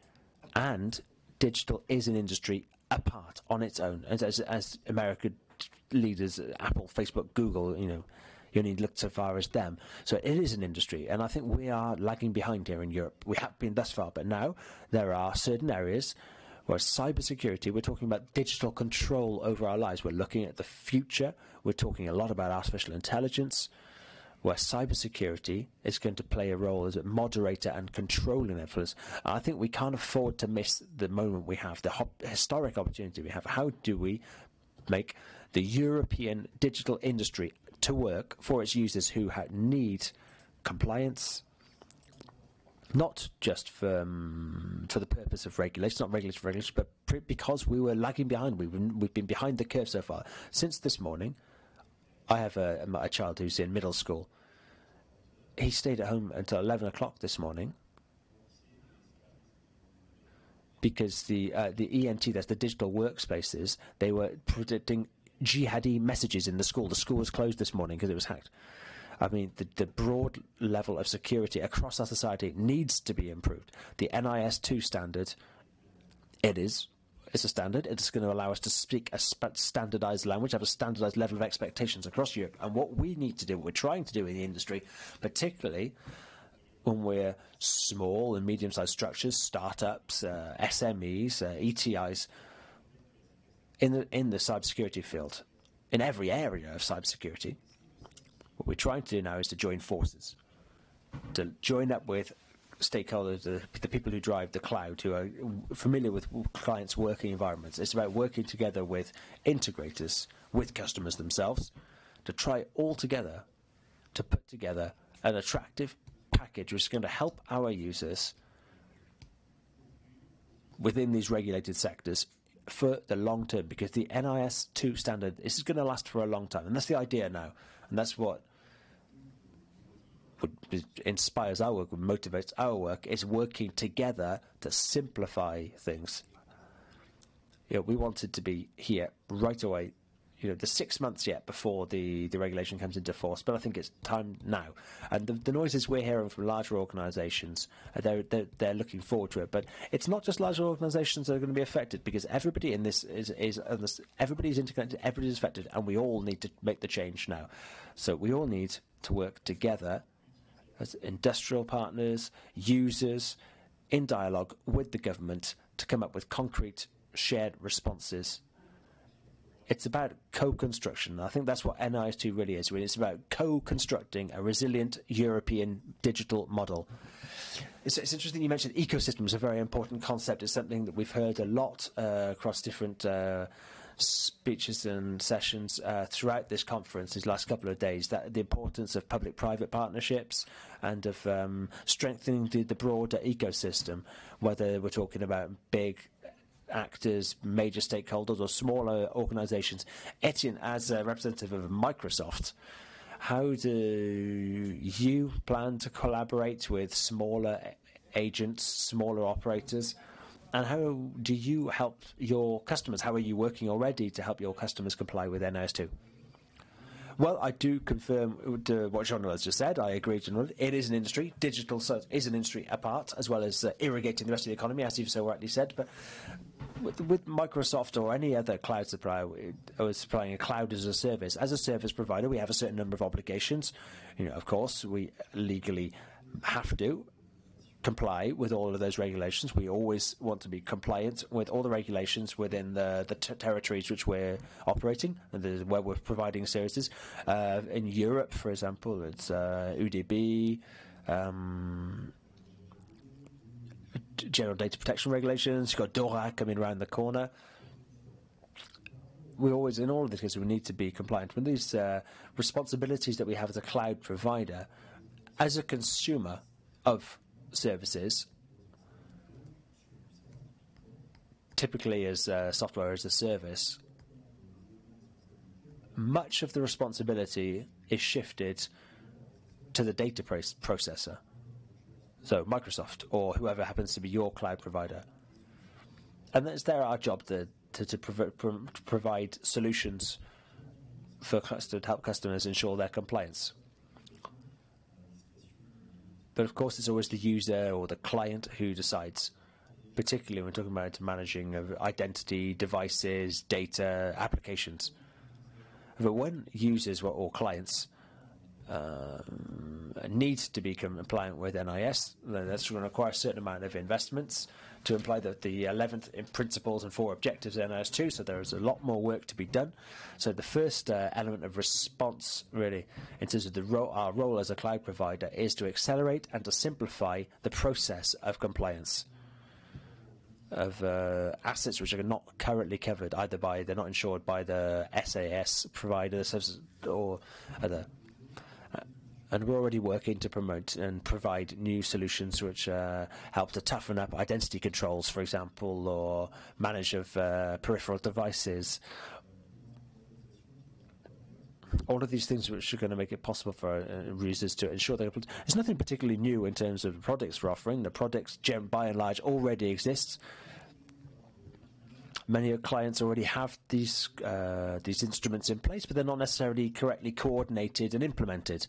and digital is an industry apart on its own. As American leaders, Apple, Facebook, Google, you only look so far as them. So it is an industry, and I think we are lagging behind here in Europe. We have been thus far, but now there are certain areas where cybersecurity, we're talking about digital control over our lives. We're looking at the future. We're talking a lot about artificial intelligence, where cybersecurity is going to play a role as a moderator and controlling influence. I think we can't afford to miss the moment we have, the historic opportunity we have. How do we make the European digital industry to work for its users who need compliance, not just for the purpose of regulation, not regulation, but because we were lagging behind. We've been behind the curve so far. Since this morning, I have a child who's in middle school. He stayed at home until 11 o'clock this morning because the ENT, that's the digital workspaces, they were predicting jihadi messages in the school. The school was closed this morning because it was hacked. I mean, the broad level of security across our society needs to be improved. The NIS2 standard, it's a standard. It's going to allow us to speak a standardized language, have a standardized level of expectations across Europe. And what we need to do, what we're trying to do in the industry, particularly when we're small and medium-sized structures, startups, SMEs, ETIs, in the cybersecurity field, in every area of cybersecurity, what we're trying to do now is to join forces, to join up with stakeholders, the people who drive the cloud, who are familiar with clients' working environments. It's about working together with integrators, with customers themselves, to try all together to put together an attractive package which is going to help our users within these regulated sectors for the long term, because the NIS2 standard, this is going to last for a long time, and that's the idea now, and that's what inspires our work, motivates our work, is working together to simplify things. We wanted to be here right away. The 6 months yet before the regulation comes into force, but I think it's time now. And the noises we're hearing from larger organisations, they're looking forward to it. But it's not just larger organisations that are going to be affected, because everybody in this everybody's interconnected, everybody's affected, and we all need to make the change now. So we all need to work together as industrial partners, users, in dialogue with the government to come up with concrete shared responses It's about co-construction. I think that's what NIS2 really is. It's about co-constructing a resilient European digital model. It's interesting you mentioned ecosystems, a very important concept. It's something that we've heard a lot across different speeches and sessions throughout this conference these last couple of days, that the importance of public-private partnerships and of strengthening the broader ecosystem, whether we're talking about big actors, major stakeholders, or smaller organizations. Etienne, as a representative of Microsoft, how do you plan to collaborate with smaller agents, smaller operators, and how do you help your customers? How are you working already to help your customers comply with NIS2? Well, I do confirm what Jean-Noël has just said. I agree, Jean-Noël. It is an industry. Digital is an industry apart, as well as irrigating the rest of the economy, as you've so rightly said. But with Microsoft or any other cloud supplier, or supplying a cloud as a service provider, we have a certain number of obligations. Of course, we legally have to comply with all of those regulations. We always want to be compliant with all the regulations within the territories which we're operating and where we're providing services. In Europe, for example, it's UDB, General Data Protection Regulations. You've got DORA coming around the corner. We always, in all of these cases, we need to be compliant with these responsibilities that we have as a cloud provider, as a consumer of services, typically as software as a service. Much of the responsibility is shifted to the data processor, so Microsoft or whoever happens to be your cloud provider, and it's our job to provide solutions to help customers ensure their compliance. But of course, it's always the user or the client who decides, particularly when we're talking about managing identity, devices, data, applications. But when users or clients need to be compliant with NIS, then that's going to require a certain amount of investments to apply the 11th principles and 4 objectives of NIS2, so there is a lot more work to be done. So the first element of response, really, in terms of our role as a cloud provider, is to accelerate and to simplify the process of compliance of assets which are not currently covered, either they're not insured by the SAS provider or other. And we're already working to promote and provide new solutions which help to toughen up identity controls, for example, or manage of peripheral devices. All of these things which are going to make it possible for users to ensure that there's nothing particularly new in terms of the products we're offering. The products, by and large, already exist. Many clients already have these instruments in place, but they're not necessarily correctly coordinated and implemented.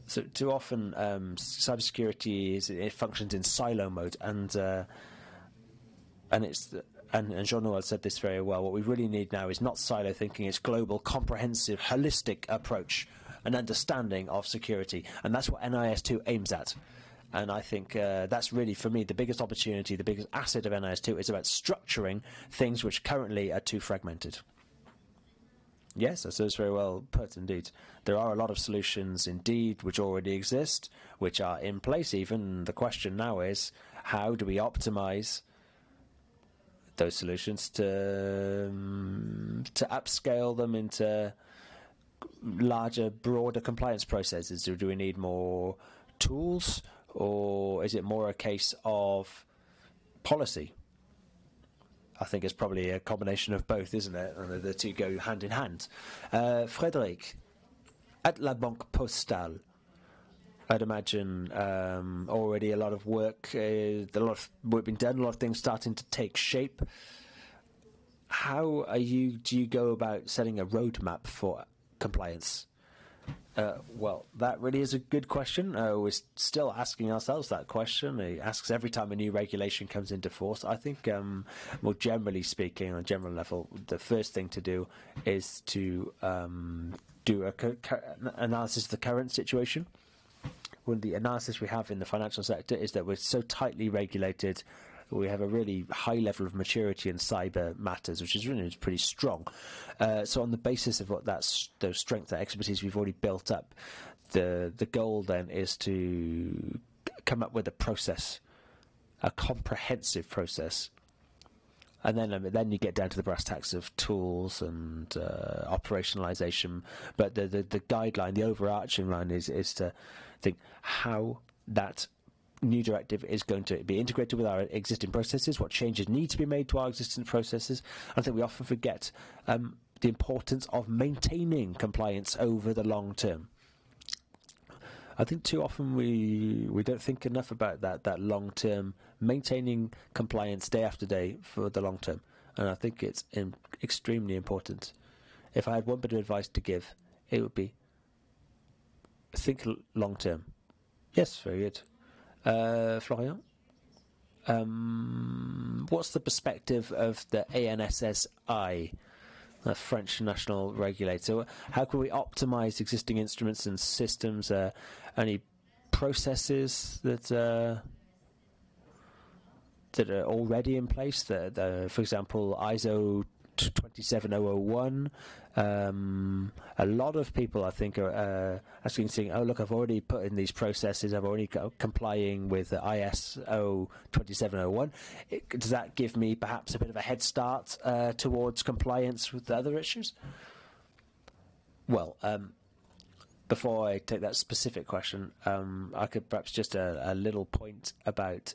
So too often, cybersecurity it functions in silo mode, and Jean-Noël said this very well. What we really need now is not silo thinking; it's global, comprehensive, holistic approach and understanding of security, and that's what NIS2 aims at. And I think that's really, for me, the biggest opportunity, the biggest asset of NIS2 is about structuring things which currently are too fragmented. Yes, that's very well put indeed. There are a lot of solutions indeed which already exist, which are in place even. The question now is, how do we optimize those solutions to upscale them into larger, broader compliance processes? Do we need more tools, or is it more a case of policy? I think it's probably a combination of both, isn't it? And the two go hand in hand. Frédéric, at La Banque Postale, I'd imagine already a lot of work, been done, a lot of things starting to take shape. How do you go about setting a roadmap for compliance? Well, that really is a good question. We're still asking ourselves that question. It asks every time a new regulation comes into force. I think, more generally speaking, on a general level, the first thing to do is to do an analysis of the current situation. Well, the analysis we have in the financial sector is that we're so tightly regulated We have a really high level of maturity in cyber matters, which is really pretty strong. So on the basis of what those strengths, that expertise we've already built up, the goal then is to come up with a process, a comprehensive process. And then you get down to the brass tacks of tools and operationalization. But the guideline, the overarching line is to think how that new directive is going to be integrated with our existing processes, what changes need to be made to our existing processes. I think we often forget the importance of maintaining compliance over the long term. I think too often we don't think enough about that long term, maintaining compliance day after day for the long term. And I think it's extremely important. If I had one bit of advice to give, it would be think long term. Yes, very good. Florian? What's the perspective of the ANSSI, the French national regulator? How can we optimize existing instruments and systems? Any processes that are already in place? For example, ISO 27001. A lot of people, I think, are saying, "Oh, look, I've already put in these processes. I've already complying with ISO 27001. Does that give me perhaps a bit of a head start towards compliance with the other issues?" Well, before I take that specific question, I could perhaps just a little point about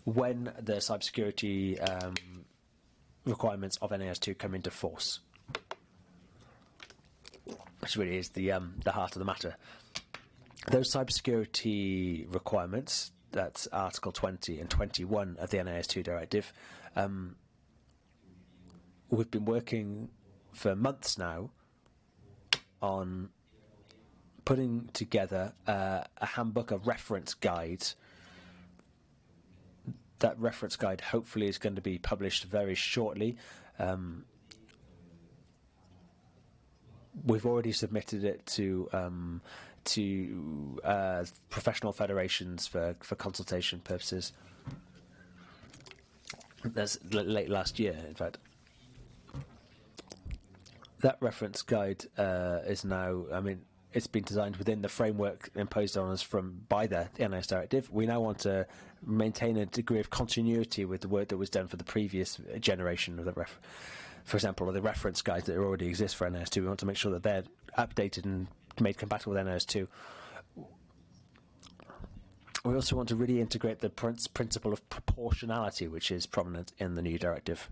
when the cybersecurity requirements of NIS2 come into force, which really is the heart of the matter. Those cybersecurity requirements, that's Article 20 and 21 of the NIS2 directive, we've been working for months now on putting together a handbook, a reference guide. That reference guide hopefully is going to be published very shortly. We've already submitted it to professional federations for consultation purposes. That's late last year, in fact. That reference guide is now, it's been designed within the framework imposed on us by the NIS directive. We now want to maintain a degree of continuity with the work that was done for the previous generation of for example, the reference guides that already exist for NIS2. We want to make sure that they're updated and made compatible with NIS2. We also want to really integrate the principle of proportionality, which is prominent in the new directive.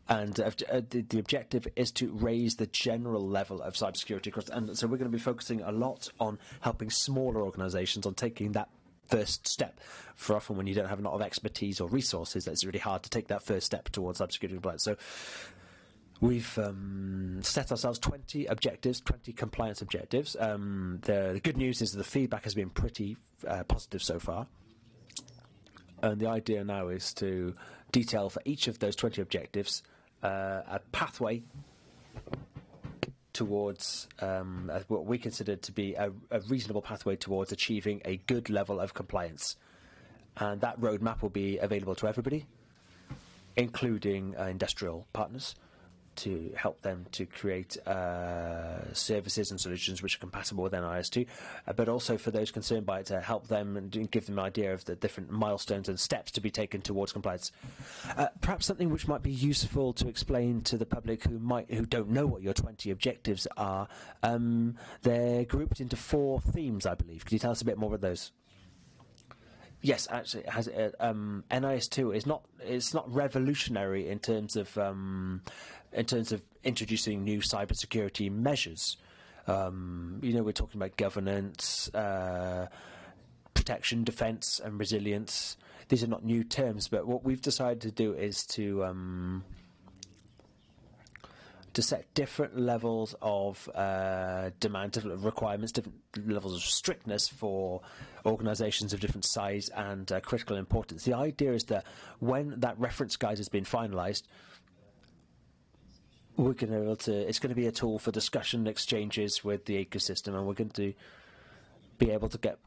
And the objective is to raise the general level of cybersecurity across. And so we're going to be focusing a lot on helping smaller organisations on taking that first step. For often when you don't have a lot of expertise or resources, it's really hard to take that first step towards cybersecurity compliance. So we've set ourselves 20 objectives, 20 compliance objectives. The good news is that the feedback has been pretty positive so far. And the idea now is to detail for each of those 20 objectives a pathway towards what we consider to be a reasonable pathway towards achieving a good level of compliance. And that roadmap will be available to everybody, including industrial partners, to help them to create services and solutions which are compatible with NIS2, but also for those concerned by it to help them and give them an idea of the different milestones and steps to be taken towards compliance. Perhaps something which might be useful to explain to the public who don't know what your 20 objectives are. They're grouped into 4 themes, I believe. Could you tell us a bit more about those? Yes, actually, it has NIS2 is not revolutionary in terms of introducing new cybersecurity measures. We're talking about governance, protection, defence, and resilience. These are not new terms, but what we've decided to do is to set different levels of demand, different requirements, different levels of strictness for organisations of different size and critical importance. The idea is that when that reference guide has been finalised, we're going to be able to. It's going to be a tool for discussion, exchanges with the ecosystem, and we're going to be able to get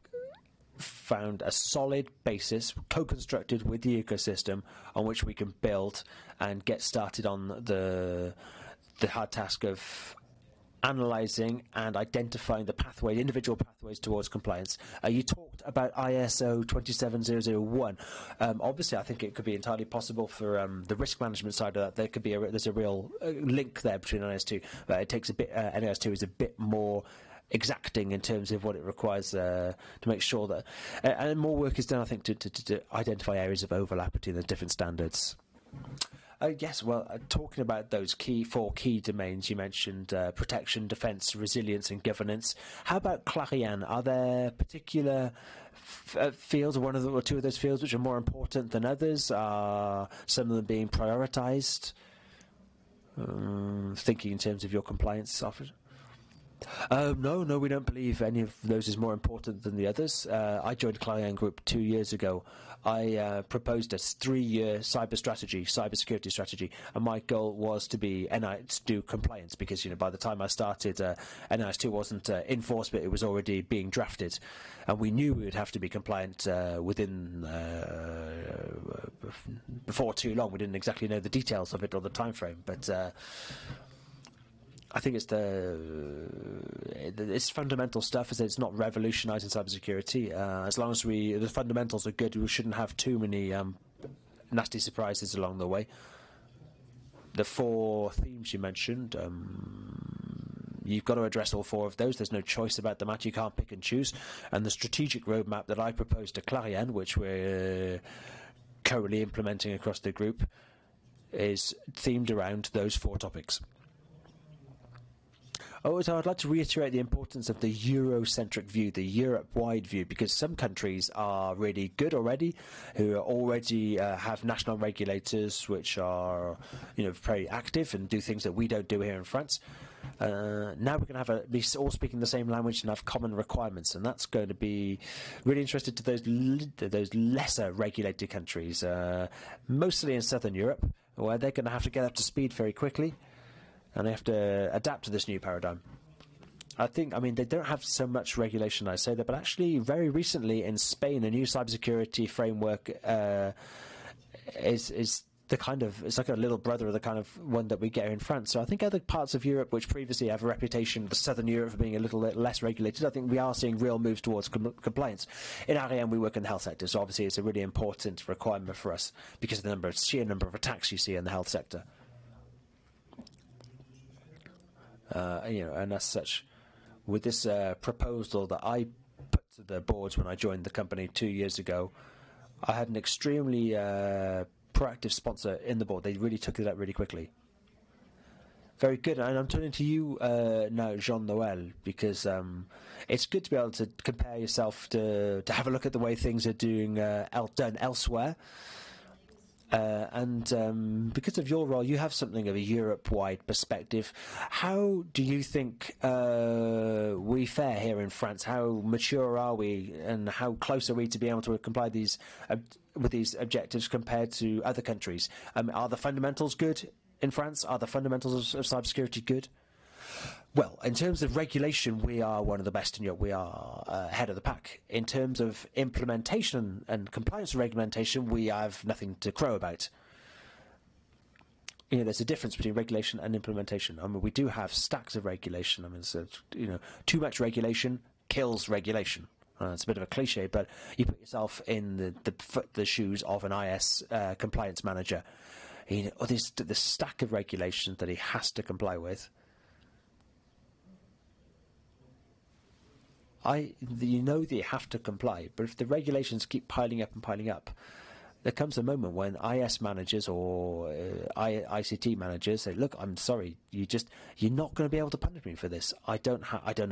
found a solid basis, co-constructed with the ecosystem, on which we can build and get started on the hard task of analysing and identifying the pathway, individual pathways towards compliance. You talked about ISO 27001. Obviously, I think it could be entirely possible for the risk management side of that. There could be there's a real link there between NIS2, but it takes a bit. NIS2 is a bit more exacting in terms of what it requires to make sure that, and more work is done, I think, to identify areas of overlap between the different standards. Yes, well, talking about those four key domains you mentioned, protection, defence, resilience and governance, how about Clariane? Are there particular fields, one of them or two of those fields, which are more important than others? Are some of them being prioritised? Thinking in terms of your compliance officer? No, we don't believe any of those is more important than the others. I joined Clariane Group 2 years ago. I proposed a 3-year cybersecurity strategy, and my goal was to do compliance, because by the time I started, NIS2 wasn't in force, but it was already being drafted, and we knew we would have to be compliant within before too long. We didn't exactly know the details of it or the time frame, but I think it's fundamental stuff. It's not revolutionising cybersecurity. As long as the fundamentals are good, we shouldn't have too many nasty surprises along the way. The 4 themes you mentioned, you've got to address all 4 of those. There's no choice about the matter. You can't pick and choose. And the strategic roadmap that I proposed to Clariane, which we're currently implementing across the group, is themed around those 4 topics. So I'd like to reiterate the importance of the Eurocentric view, the Europe-wide view, because some countries are really good already, who already have national regulators which are, very active and do things that we don't do here in France. Now we're going to be all speaking the same language and have common requirements, and that's going to be really interesting to those lesser regulated countries, mostly in Southern Europe, where they're going to have to get up to speed very quickly. And they have to adapt to this new paradigm. They don't have so much regulation, I say that, but actually very recently in Spain, a new cybersecurity framework is the kind of, it's like a little brother of the kind of one that we get in France. So I think other parts of Europe, which previously have a reputation, the Southern Europe, for being a little less regulated, I think we are seeing real moves towards compliance. In REM, we work in the health sector, so obviously it's a really important requirement for us because of the sheer number of attacks you see in the health sector. And as such, with this proposal that I put to the boards when I joined the company 2 years ago, I had an extremely proactive sponsor in the board. They really took it up really quickly. Very good. And I'm turning to you now, Jean-Noël, because it's good to be able to compare yourself to have a look at the way things are done elsewhere. Because of your role, you have something of a Europe-wide perspective. How do you think we fare here in France? How mature are we, and how close are we to be able to comply with these objectives compared to other countries? Are the fundamentals good in France? Are the fundamentals of cybersecurity good? Well, in terms of regulation, we are one of the best in Europe. We are ahead of the pack. In terms of implementation and compliance with regulation, we have nothing to crow about. There's a difference between regulation and implementation. We do have stacks of regulation. Too much regulation kills regulation. It's a bit of a cliche, but you put yourself in the shoes of an IS compliance manager. There's the stack of regulations that he has to comply with. That you have to comply, but if the regulations keep piling up, there comes a moment when IS managers or ICT managers say, "Look, I'm sorry, you're not going to be able to punish me for this. I don't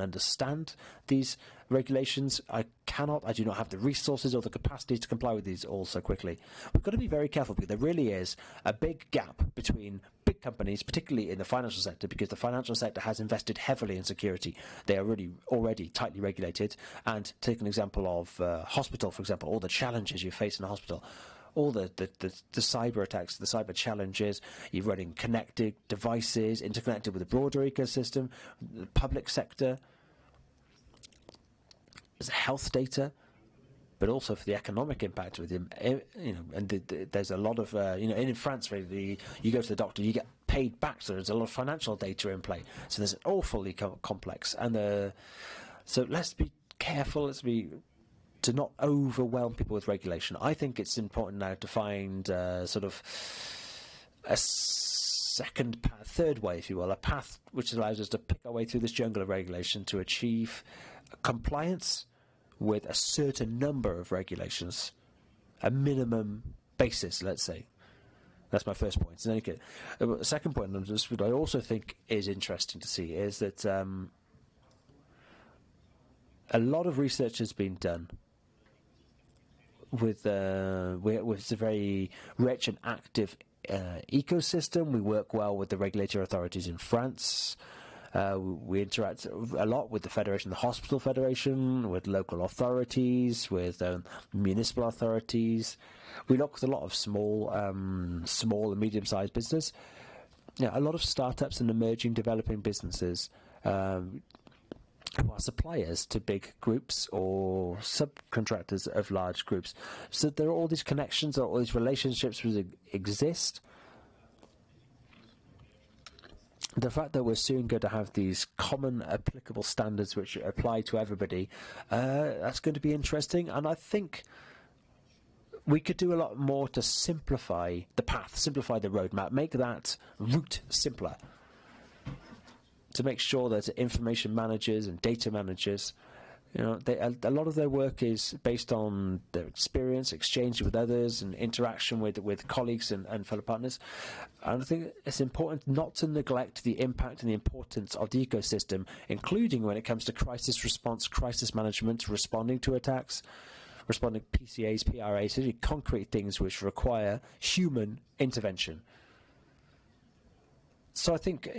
understand these regulations. I do not have the resources or the capacity to comply with these all so quickly." We've got to be very careful, because there really is a big gap between big companies, particularly in the financial sector, because the financial sector has invested heavily in security. They are really already tightly regulated. And take an example of hospital, for example, all the challenges you face in a hospital. All the cyber attacks, the cyber challenges, you're running connected devices, interconnected with the broader ecosystem, the public sector, there's health data. but also for the economic impact with him. And there's a lot of, in France, really, you go to the doctor, you get paid back, so there's a lot of financial data in play. So there's an awfully complex. And so let's be careful, to not overwhelm people with regulation. I think it's important now to find sort of a second path, third way, if you will, a path which allows us to pick our way through this jungle of regulation to achieve compliance with a certain number of regulations, a minimum basis, let's say. That's my first point. The second point, what I also think is interesting to see, is that a lot of research has been done with a very rich and active ecosystem. We work well with the regulatory authorities in France. We interact a lot with the Federation, the Hospital Federation, with local authorities, with municipal authorities. We look with a lot of small and medium-sized business. A lot of startups and emerging, developing businesses who are suppliers to big groups or subcontractors of large groups. So there are all these connections, or all these relationships which exist. The fact that we're soon going to have these common applicable standards which apply to everybody, that's going to be interesting. And I think we could do a lot more to simplify the path, simplify the roadmap, make that route simpler, to make sure that information managers and data managers, a lot of their work is based on their experience, exchange with others, and interaction with colleagues and fellow partners. And I think it's important not to neglect the impact and the importance of the ecosystem, including when it comes to crisis response, crisis management, responding to attacks, responding PCAs, PRAs, really concrete things which require human intervention. So I think,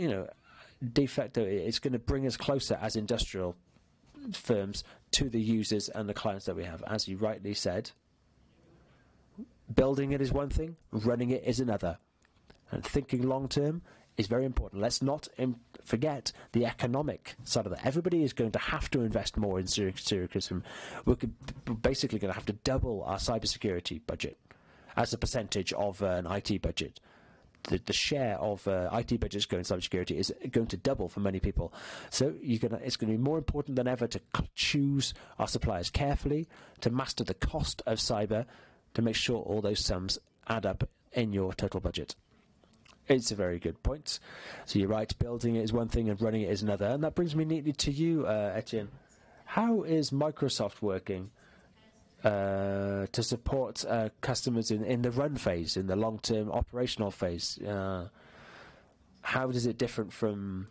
de facto, it's going to bring us closer as industrial firms to the users and the clients that we have. As you rightly said, building it is one thing, running it is another. And thinking long term is very important. Let's not forget the economic side of that. Everybody is going to have to invest more in security. We're basically going to have to double our cybersecurity budget as a percentage of an IT budget. The share of IT budgets going to cybersecurity is going to double for many people. So it's going to be more important than ever to choose our suppliers carefully, to master the cost of cyber, to make sure all those sums add up in your total budget. It's a very good point. So you're right, building it is one thing and running it is another. And that brings me neatly to you, Etienne. How is Microsoft working to support customers in the run phase, in the long-term operational phase? How does it different from...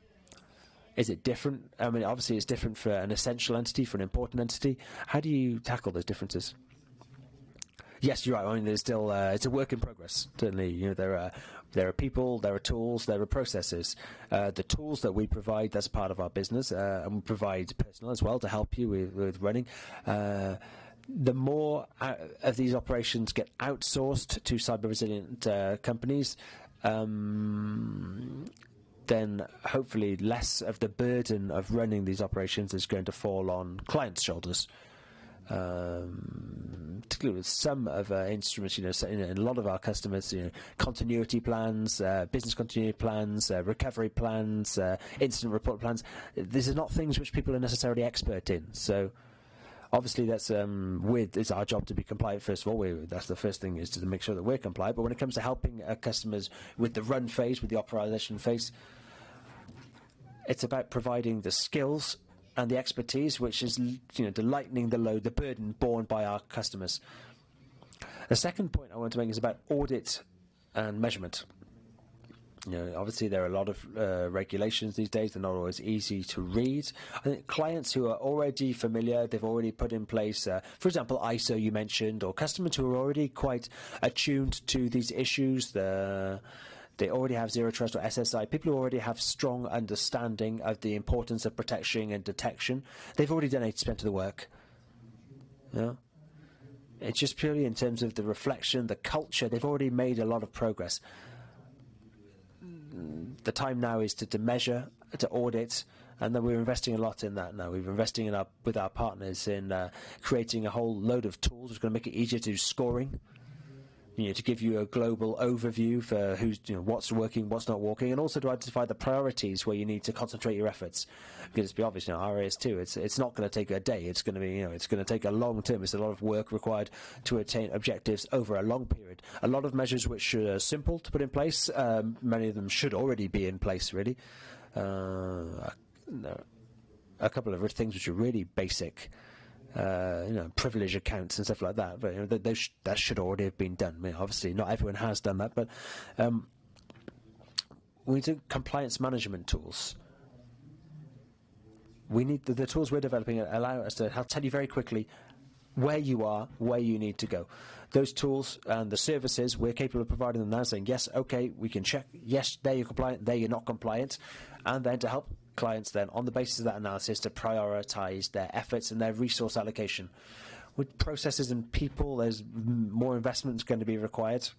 Is it different? I mean, obviously it's different for an essential entity, for an important entity. How do you tackle those differences? Yes, you're right. I mean, there's still it's a work in progress. Certainly, there are people, there are tools, there are processes. The tools that we provide, that's part of our business, and we provide personnel as well to help you with running. The more of these operations get outsourced to cyber-resilient companies, then hopefully less of the burden of running these operations is going to fall on clients' shoulders. Particularly with some of our instruments, in a lot of our customers, continuity plans, business continuity plans, recovery plans, incident report plans. These are not things which people are necessarily expert in. So obviously that's it's our job to be compliant first of all. That's the first thing, is to make sure that we're compliant. But when it comes to helping customers with the run phase, with the authorization phase, it's about providing the skills and the expertise, which is the lightening the load, the burden borne by our customers. The second point I want to make is about audit and measurement. Obviously there are a lot of regulations these days. They're not always easy to read. I think clients who are already familiar, they've already put in place, for example, ISO you mentioned, or customers who are already quite attuned to these issues, they already have Zero Trust or SSI. People who already have strong understanding of the importance of protection and detection, they've already done 80% of the work. It's just purely in terms of the reflection, the culture. They've already made a lot of progress. the time now is to measure, to audit, and then we're investing a lot in that now. We're investing in with our partners in creating a whole load of tools which are going to make it easier to do scoring, to give you a global overview for what's working, what's not working, and also to identify the priorities where you need to concentrate your efforts. Because it's be obvious, RAS2, it's not going to take a day. It's going to be, it's going to take a long term. It's a lot of work required to attain objectives over a long period. A lot of measures which are simple to put in place. Many of them should already be in place, really. A couple of things which are really basic. Privilege accounts and stuff like that, but that should already have been done. Obviously, not everyone has done that, but we need compliance management tools. We need the tools we're developing allow us to tell you very quickly where you are, where you need to go. Those tools and the services, we're capable of providing them now, saying, yes, okay, we can check, yes, there you're compliant, there you're not compliant, and then to help clients then, on the basis of that analysis, to prioritise their efforts and their resource allocation. With processes and people, there's more investment going to be required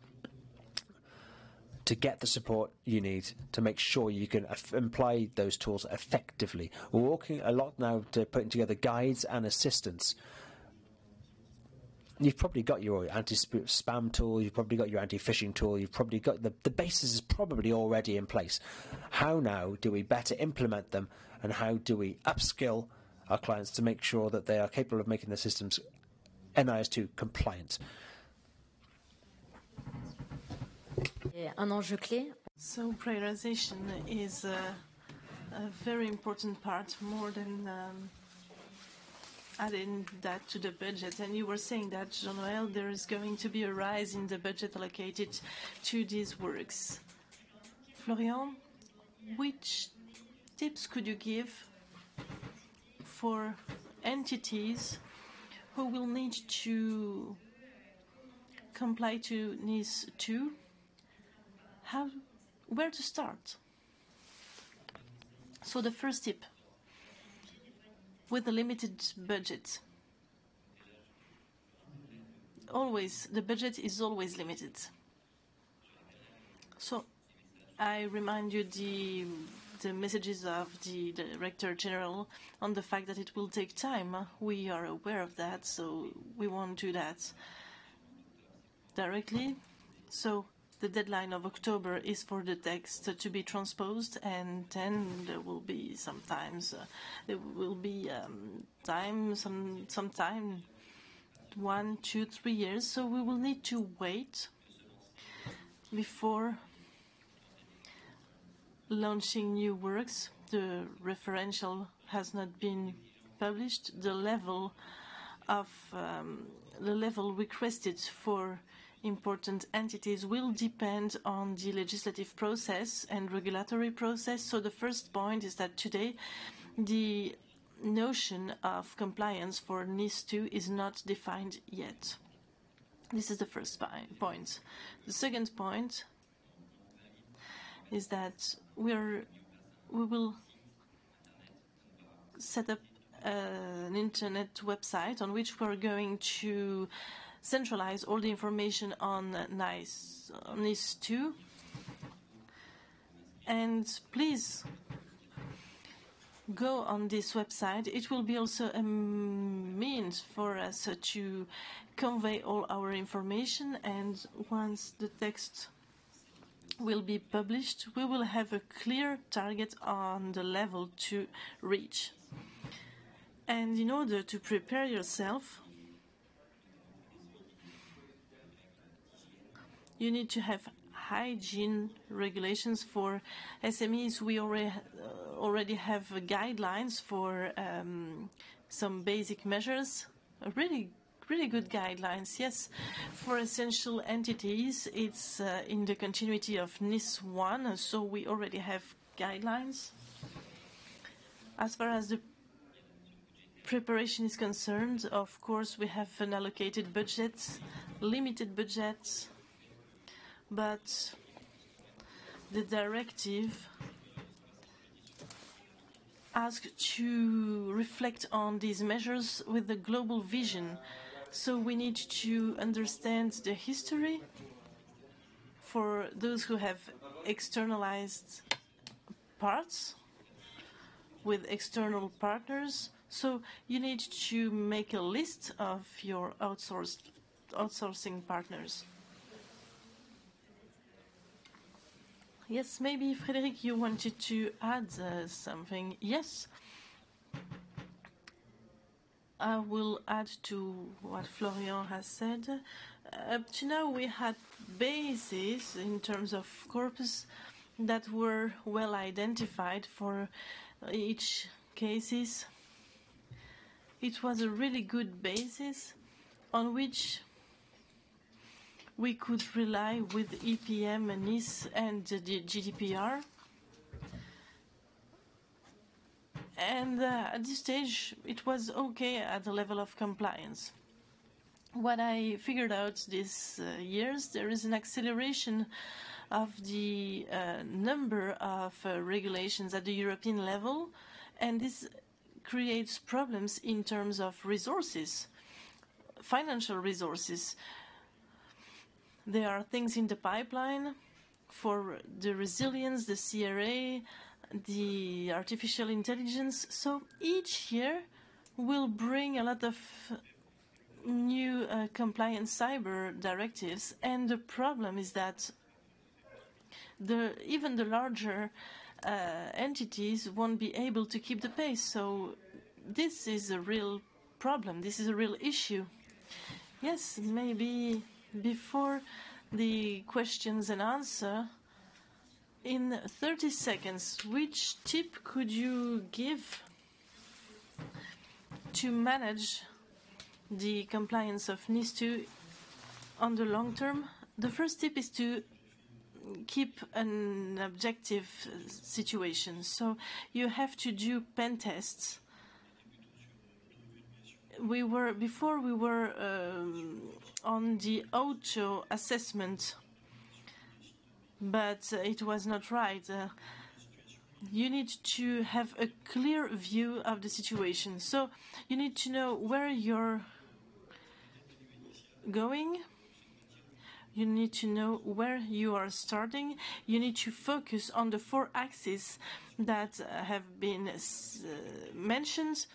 to get the support you need to make sure you can apply those tools effectively. We're working a lot now to putting together guides and assistance. You've probably got your anti-spam tool, you've probably got your anti-phishing tool, you've probably got the basis is probably already in place. How now do we better implement them, and how do we upskill our clients to make sure that they are capable of making the systems NIS2 compliant? So prioritization is a very important part, more than adding that to the budget. And you were saying that, Jean-Noël, there is going to be a rise in the budget allocated to these works. Florian, which tips could you give for entities who will need to comply to NIS 2? Where to start? So the first tip, with a limited budget. Always, the budget is always limited. So I remind you the messages of the Director General on the fact that it will take time. We are aware of that, so we won't do that directly. So the deadline of October is for the text to be transposed, and then there will be some time, 1, 2, 3 years. So we will need to wait before launching new works. The referential has not been published. The level requested for important entities will depend on the legislative process and regulatory process. So the first point is that today the notion of compliance for NIS 2 is not defined yet. This is the first point. The second point is that we will set up an internet website on which we're going to centralize all the information on NIS 2. And please go on this website. It will be also a means for us to convey all our information, and once the text will be published, we will have a clear target on the level to reach. And in order to prepare yourself, you need to have hygiene regulations for SMEs. We already have guidelines for some basic measures, really good guidelines. Yes, for essential entities, it's in the continuity of NIS 1, so we already have guidelines. As far as the preparation is concerned, of course, we have an allocated budget, limited budget, but the directive asks to reflect on these measures with a global vision. So we need to understand the history for those who have externalized parts with external partners. So you need to make a list of your outsourcing partners. Yes, maybe Frédéric, you wanted to add something. Yes. I will add to what Florian has said. Up to now, we had bases in terms of corpus that were well identified for each cases. It was a really good basis on which we could rely with EPM, NIS, and the GDPR. And at this stage, it was okay at the level of compliance. What I figured out these years, there is an acceleration of the number of regulations at the European level, and this creates problems in terms of resources, financial resources. There are things in the pipeline for the resilience, the CRA, the artificial intelligence. So each year will bring a lot of new compliance cyber directives, and the problem is that even the larger entities won't be able to keep the pace. So this is a real problem. This is a real issue. Yes, maybe before the questions and answer, in 30 seconds, which tip could you give to manage the compliance of NIS2 on the long term? The first tip is to keep an objective situation. So you have to do pen tests. Before we were on the auto assessment, but it was not right. You need to have a clear view of the situation. So you need to know where you're going. You need to know where you are starting. You need to focus on the 4 axes that have been mentioned.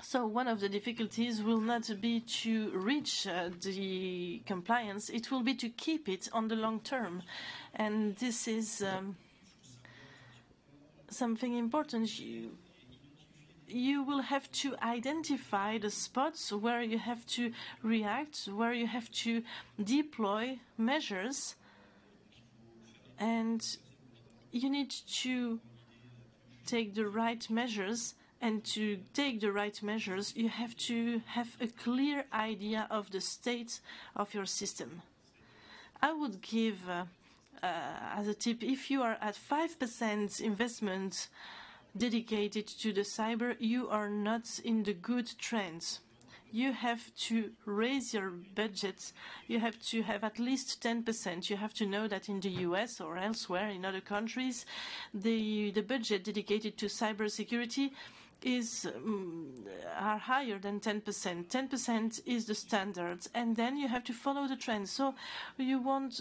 So one of the difficulties will not be to reach the compliance, it will be to keep it on the long term. And this is something important. You will have to identify the spots where you have to react, where you have to deploy measures, and you need to take the right measures. And to take the right measures, you have to have a clear idea of the state of your system. I would give as a tip, if you are at 5% investment dedicated to the cyber, you are not in the good trends. You have to raise your budget. You have to have at least 10%. You have to know that in the US or elsewhere in other countries, the budget dedicated to cybersecurity are higher than 10%. 10% is the standard, and then you have to follow the trend. So you won't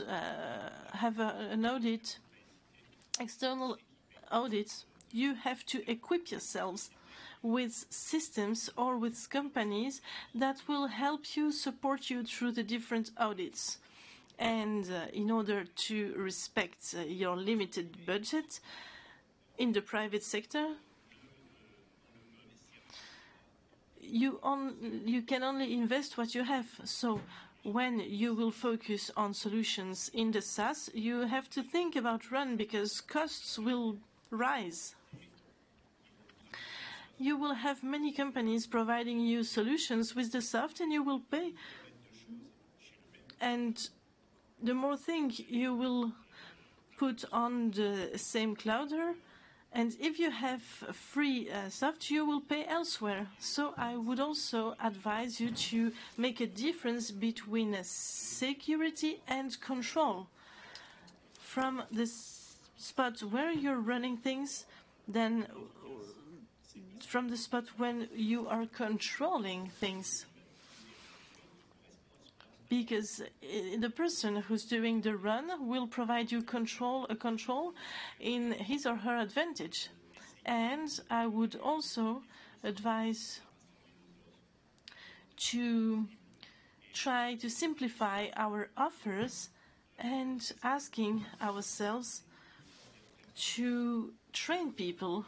have an audit, external audits. You have to equip yourselves with systems or with companies that will help you, support you through the different audits. And in order to respect your limited budget in the private sector, you can only invest what you have. So when you will focus on solutions in the SaaS, you have to think about run, because costs will rise. You will have many companies providing you solutions with the soft, and you will pay. And the more thing you will put on the same clouder, and if you have free soft, you will pay elsewhere. So I would also advise you to make a difference between security and control. From the spot where you're running things, then from the spot when you are controlling things. because the person who's doing the run will provide you a control in his or her advantage. And I would also advise to try to simplify our offers and asking ourselves to train people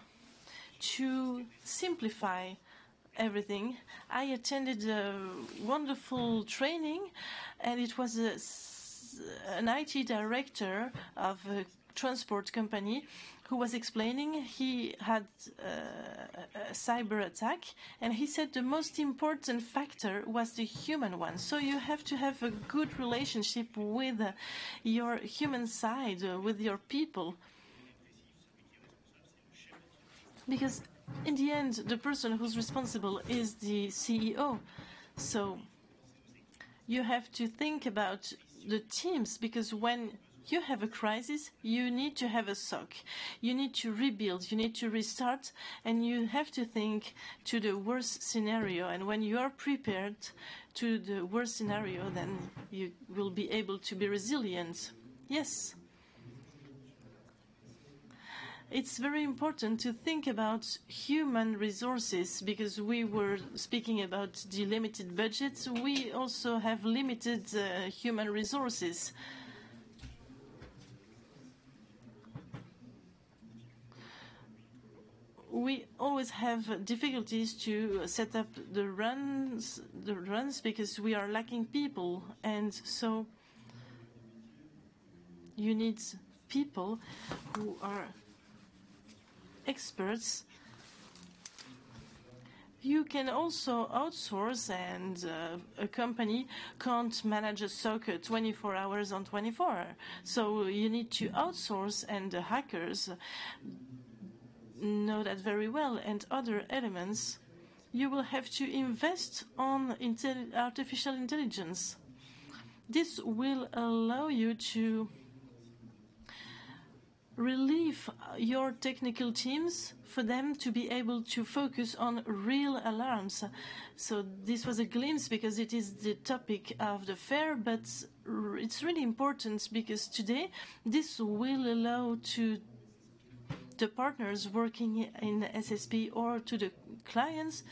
to simplify everything. I attended a wonderful training, and it was an IT director of a transport company who was explaining he had a cyber attack, and he said the most important factor was the human one. So you have to have a good relationship with your human side, with your people. Because in the end, the person who's responsible is the CEO. So you have to think about the teams, because when you have a crisis, you need to have a SOC. You need to rebuild, you need to restart, and you have to think to the worst scenario. And when you are prepared to the worst scenario, then you will be able to be resilient. Yes. It's very important to think about human resources, because we were speaking about the limited budgets. We also have limited human resources. We always have difficulties to set up the runs because we are lacking people, and so you need people who are experts. You can also outsource, and a company can't manage a SOC 24 hours on 24. So you need to outsource, and the hackers know that very well. And other elements, you will have to invest on artificial intelligence. This will allow you to relieve your technical teams for them to be able to focus on real alarms. So this was a glimpse because it is the topic of the fair, but it's really important because today this will allow to the partners working in SSP or to the clients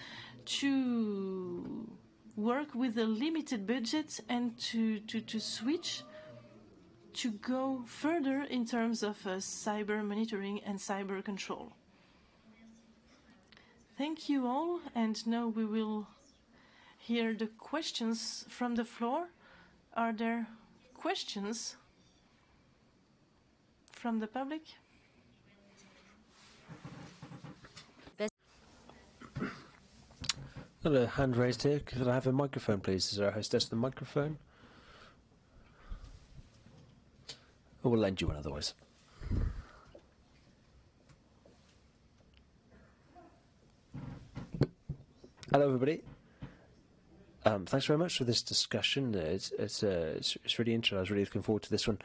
to work with a limited budget and to switch to go further in terms of cyber monitoring and cyber control. Thank you all, and now we will hear the questions from the floor. Are there questions from the public? Got a hand raised here. Could I have a microphone, please? Is there a hostess with a microphone? Or we'll lend you one otherwise. Hello, everybody. Thanks very much for this discussion. It's really interesting. I was really looking forward to this one.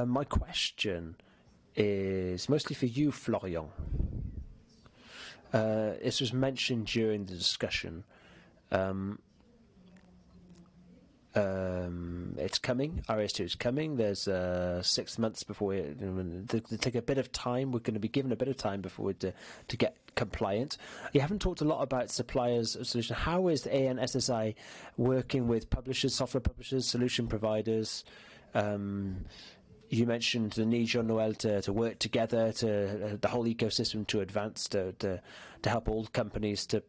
My question is mostly for you, Florian. This was mentioned during the discussion. It's coming. RIS2 is coming. There's 6 months before they take a bit of time. We're going to be given a bit of time before we to get compliant. You haven't talked a lot about suppliers of solution. How is the ANSSI working with publishers, software publishers, solution providers? You mentioned the need, Jean-Noël, to work together, to the whole ecosystem to advance, to help all companies to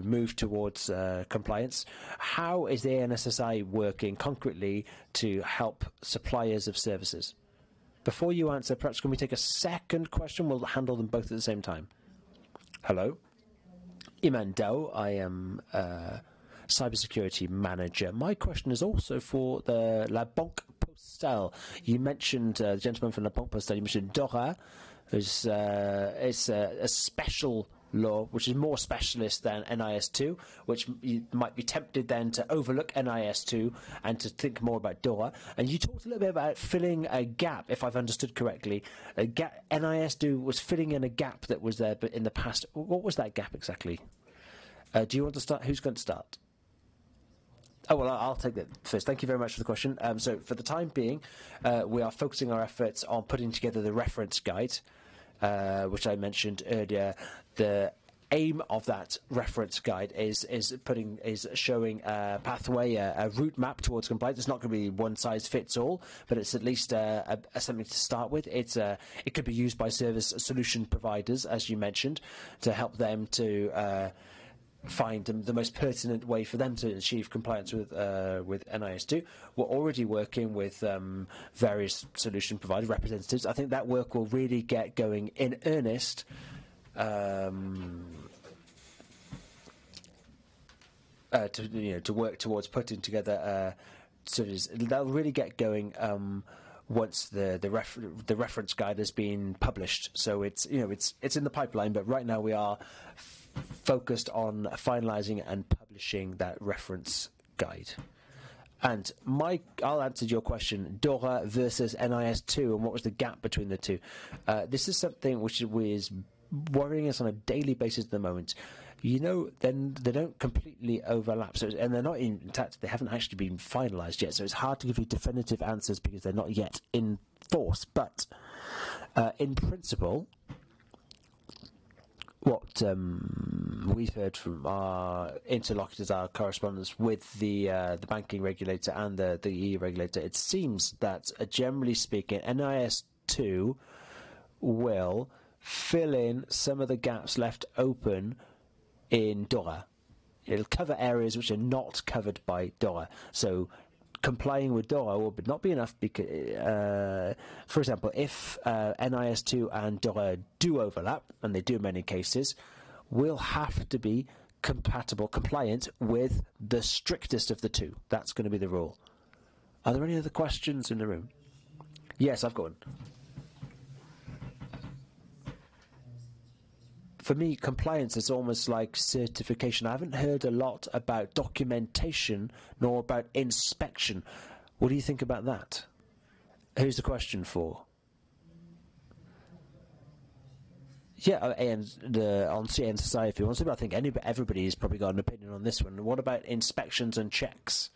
move towards compliance. How is the ANSSI working concretely to help suppliers of services? Before you answer, perhaps can we take a second question? We'll handle them both at the same time. Hello. Iman Dao. I am cybersecurity manager. My question is also for the La Banque Postale. You mentioned the gentleman from La Banque Postale. You mentioned DORA. It's a special law which is more specialist than NIS2, which you might be tempted then to overlook NIS2 and to think more about DORA. And you talked a little bit about filling a gap, if I've understood correctly. NIS2 was filling in a gap that was there, but in the past, what was that gap exactly? Do you want to start? Who's going to start? Oh, well, I'll take that first. Thank you very much for the question. So for the time being, we are focusing our efforts on putting together the reference guide, which I mentioned earlier. The aim of that reference guide is showing a pathway, a route map towards compliance. It's not going to be one size fits all, but it's at least something to start with. It could be used by service solution providers, as you mentioned, to help them to find the most pertinent way for them to achieve compliance with NIS2. We're already working with various solution provider representatives. I think that work will really get going in earnest to work towards putting together they'll really get going once the reference guide has been published. So it's in the pipeline, but right now we are focused on finalising and publishing that reference guide. And I'll answer your question, DORA versus NIS2, and what was the gap between the two. This is something which is worrying us on a daily basis at the moment. Then they don't completely overlap, and they're not in fact, they haven't actually been finalised yet, so it's hard to give you definitive answers because they're not yet in force. But in principle, what we've heard from our interlocutors, our correspondents with the banking regulator and the EU regulator, it seems that, generally speaking, NIS2 will fill in some of the gaps left open in DORA. It'll cover areas which are not covered by DORA. So complying with DORA will not be enough because, for example, if NIS2 and DORA do overlap, and they do in many cases, we'll have to be compliant with the strictest of the two. That's going to be the rule. Are there any other questions in the room? Yes, I've got one. For me, compliance is almost like certification. I haven't heard a lot about documentation nor about inspection. What do you think about that? Who's the question for? Yeah, and on CN Society, if you want to, but I think everybody's probably got an opinion on this one. What about inspections and checks?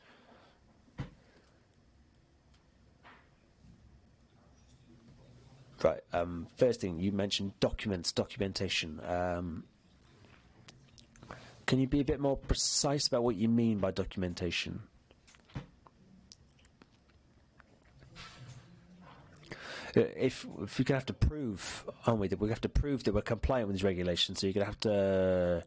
Right. First thing, you mentioned documentation. Can you be a bit more precise about what you mean by documentation? If you're going to have to prove, aren't we, that we have to prove that we're compliant with these regulations, so you're going to have to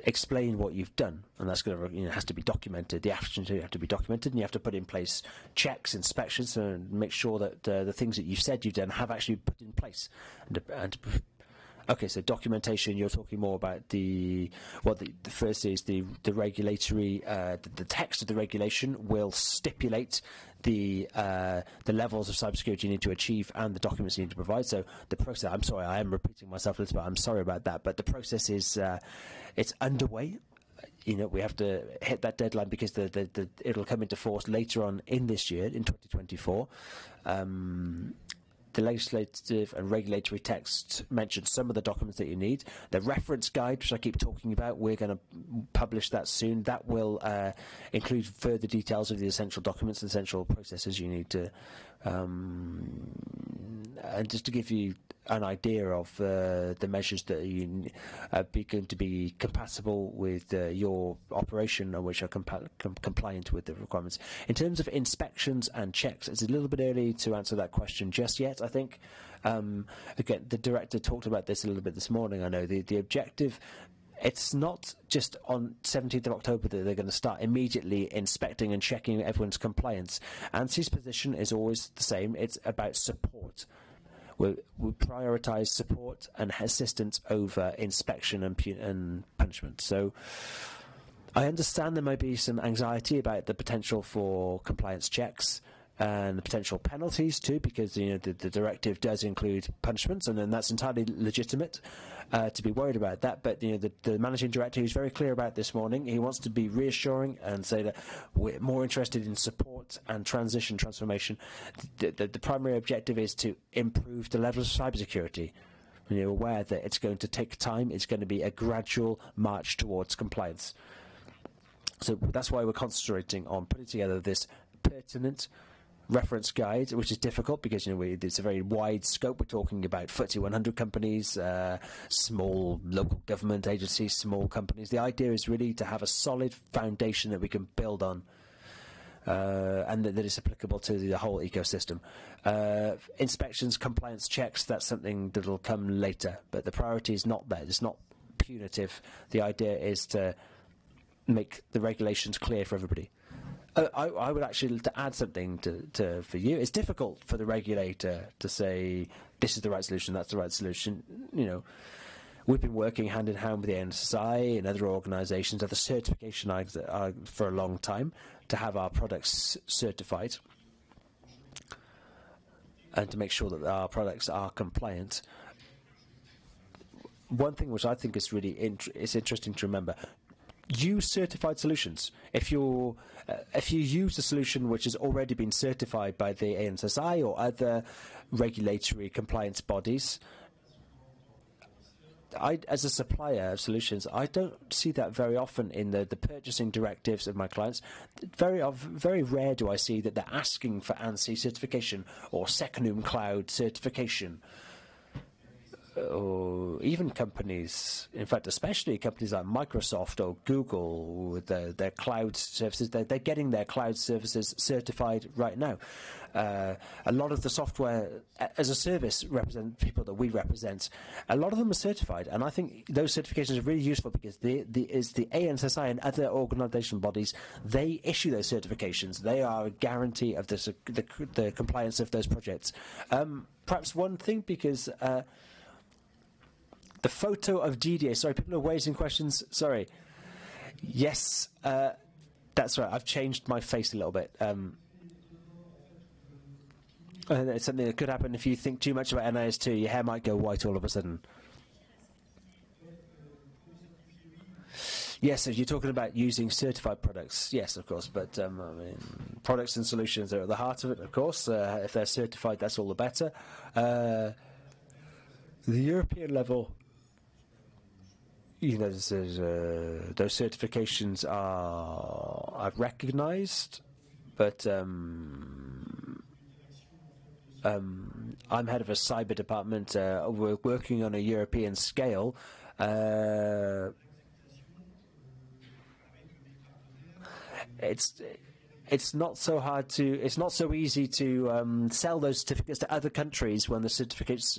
explain what you've done, and that's going to has to be documented. The actions have to be documented, and you have to put in place checks, inspections, and make sure that the things that you've said you've done have actually put in place. Okay, so documentation. You're talking more about the first is the regulatory. The text of the regulation will stipulate the levels of cybersecurity you need to achieve and the documents you need to provide. So the process. I'm sorry, I am repeating myself a little bit. I'm sorry about that, but the process is it's underway. We have to hit that deadline because it'll come into force later on in this year, in 2024. The legislative and regulatory text mentions some of the documents that you need. The reference guide, which I keep talking about, we're going to publish that soon. That will include further details of the essential documents and essential processes you need to. And just to give you an idea of the measures that are going to be compatible with your operation and which are compliant with the requirements. In terms of inspections and checks, it's a little bit early to answer that question just yet, I think. Again, the director talked about this a little bit this morning. I know the objective, it's not just on 17th of October that they're going to start immediately inspecting and checking everyone's compliance. ANSI's position is always the same. It's about support. We prioritise support and assistance over inspection and punishment. So I understand there might be some anxiety about the potential for compliance checks and the potential penalties too, because the directive does include punishments, and then that's entirely legitimate to be worried about that. But the managing director, who's very clear about this morning, he wants to be reassuring and say that we're more interested in support and transformation. The primary objective is to improve the levels of cybersecurity. And you're aware that it's going to take time. It's going to be a gradual march towards compliance. So that's why we're concentrating on putting together this pertinent reference guide, which is difficult because it's a very wide scope. We're talking about FTSE 100 companies, small local government agencies, small companies. The idea is really to have a solid foundation that we can build on, and that is applicable to the whole ecosystem. Inspections, compliance checks, that's something that will come later, but the priority is not there. It's not punitive. The idea is to make the regulations clear for everybody. I would actually to add something for you. It's difficult for the regulator to say this is the right solution, that's the right solution. We've been working hand in hand with the NSSI and other organisations, other certification for a long time to have our products certified and to make sure that our products are compliant. One thing which I think is really interesting to remember: use certified solutions. If you use a solution which has already been certified by the ANSSI or other regulatory compliance bodies, as a supplier of solutions, I don't see that very often in the purchasing directives of my clients. Very rare do I see that they're asking for ANSI certification or Secnum Cloud certification. Or even companies, in fact, especially companies like Microsoft or Google with their cloud services, they're getting their cloud services certified right now. A lot of the software as a service people that we represent, a lot of them are certified, and I think those certifications are really useful because the ANSSI and other organisation bodies, they issue those certifications. They are a guarantee of the compliance of those projects. Perhaps one thing, because the photo of Didier. Sorry, people are raising questions. Sorry. Yes, that's right. I've changed my face a little bit. It's something that could happen if you think too much about NIS2. Your hair might go white all of a sudden. Yes, if you're talking about using certified products, yes, of course. But products and solutions are at the heart of it, of course. If they're certified, that's all the better. The European level, those certifications are recognised, but I'm head of a cyber department. We're working on a European scale. It's not so hard to. It's not so easy to sell those certificates to other countries when the certificates,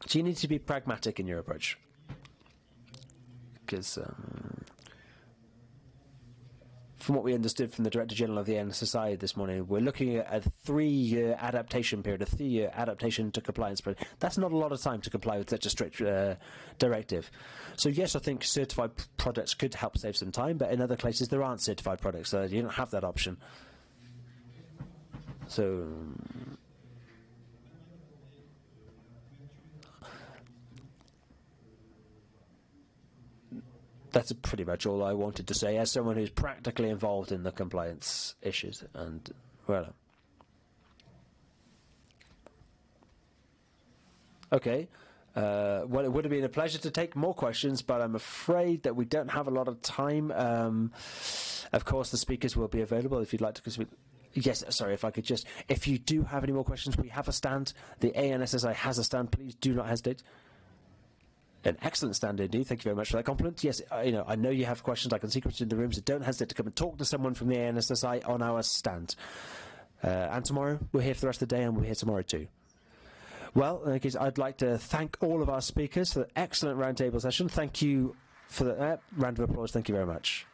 So you need to be pragmatic in your approach, because from what we understood from the Director General of the NSSI this morning, we're looking at a 3-year adaptation period, a 3-year adaptation to compliance period. That's not a lot of time to comply with such a strict directive. So yes, I think certified products could help save some time, but in other cases there aren't certified products, so you don't have that option. So that's pretty much all I wanted to say as someone who's practically involved in the compliance issues. And, well, okay. Well, it would have been a pleasure to take more questions, but I'm afraid that we don't have a lot of time. Of course, the speakers will be available if you'd like to speak. Yes, sorry, if I could just... If you do have any more questions, we have a stand. The ANSSI has a stand. Please do not hesitate. An excellent stand indeed. Thank you very much for that compliment. Yes, I know you have questions. I can see questions in the room, so don't hesitate to come and talk to someone from the ANSSI on our stand. And tomorrow, we're here for the rest of the day, and we're here tomorrow too. Well, in that case, I'd like to thank all of our speakers for the excellent roundtable session. Thank you for the round of applause. Thank you very much.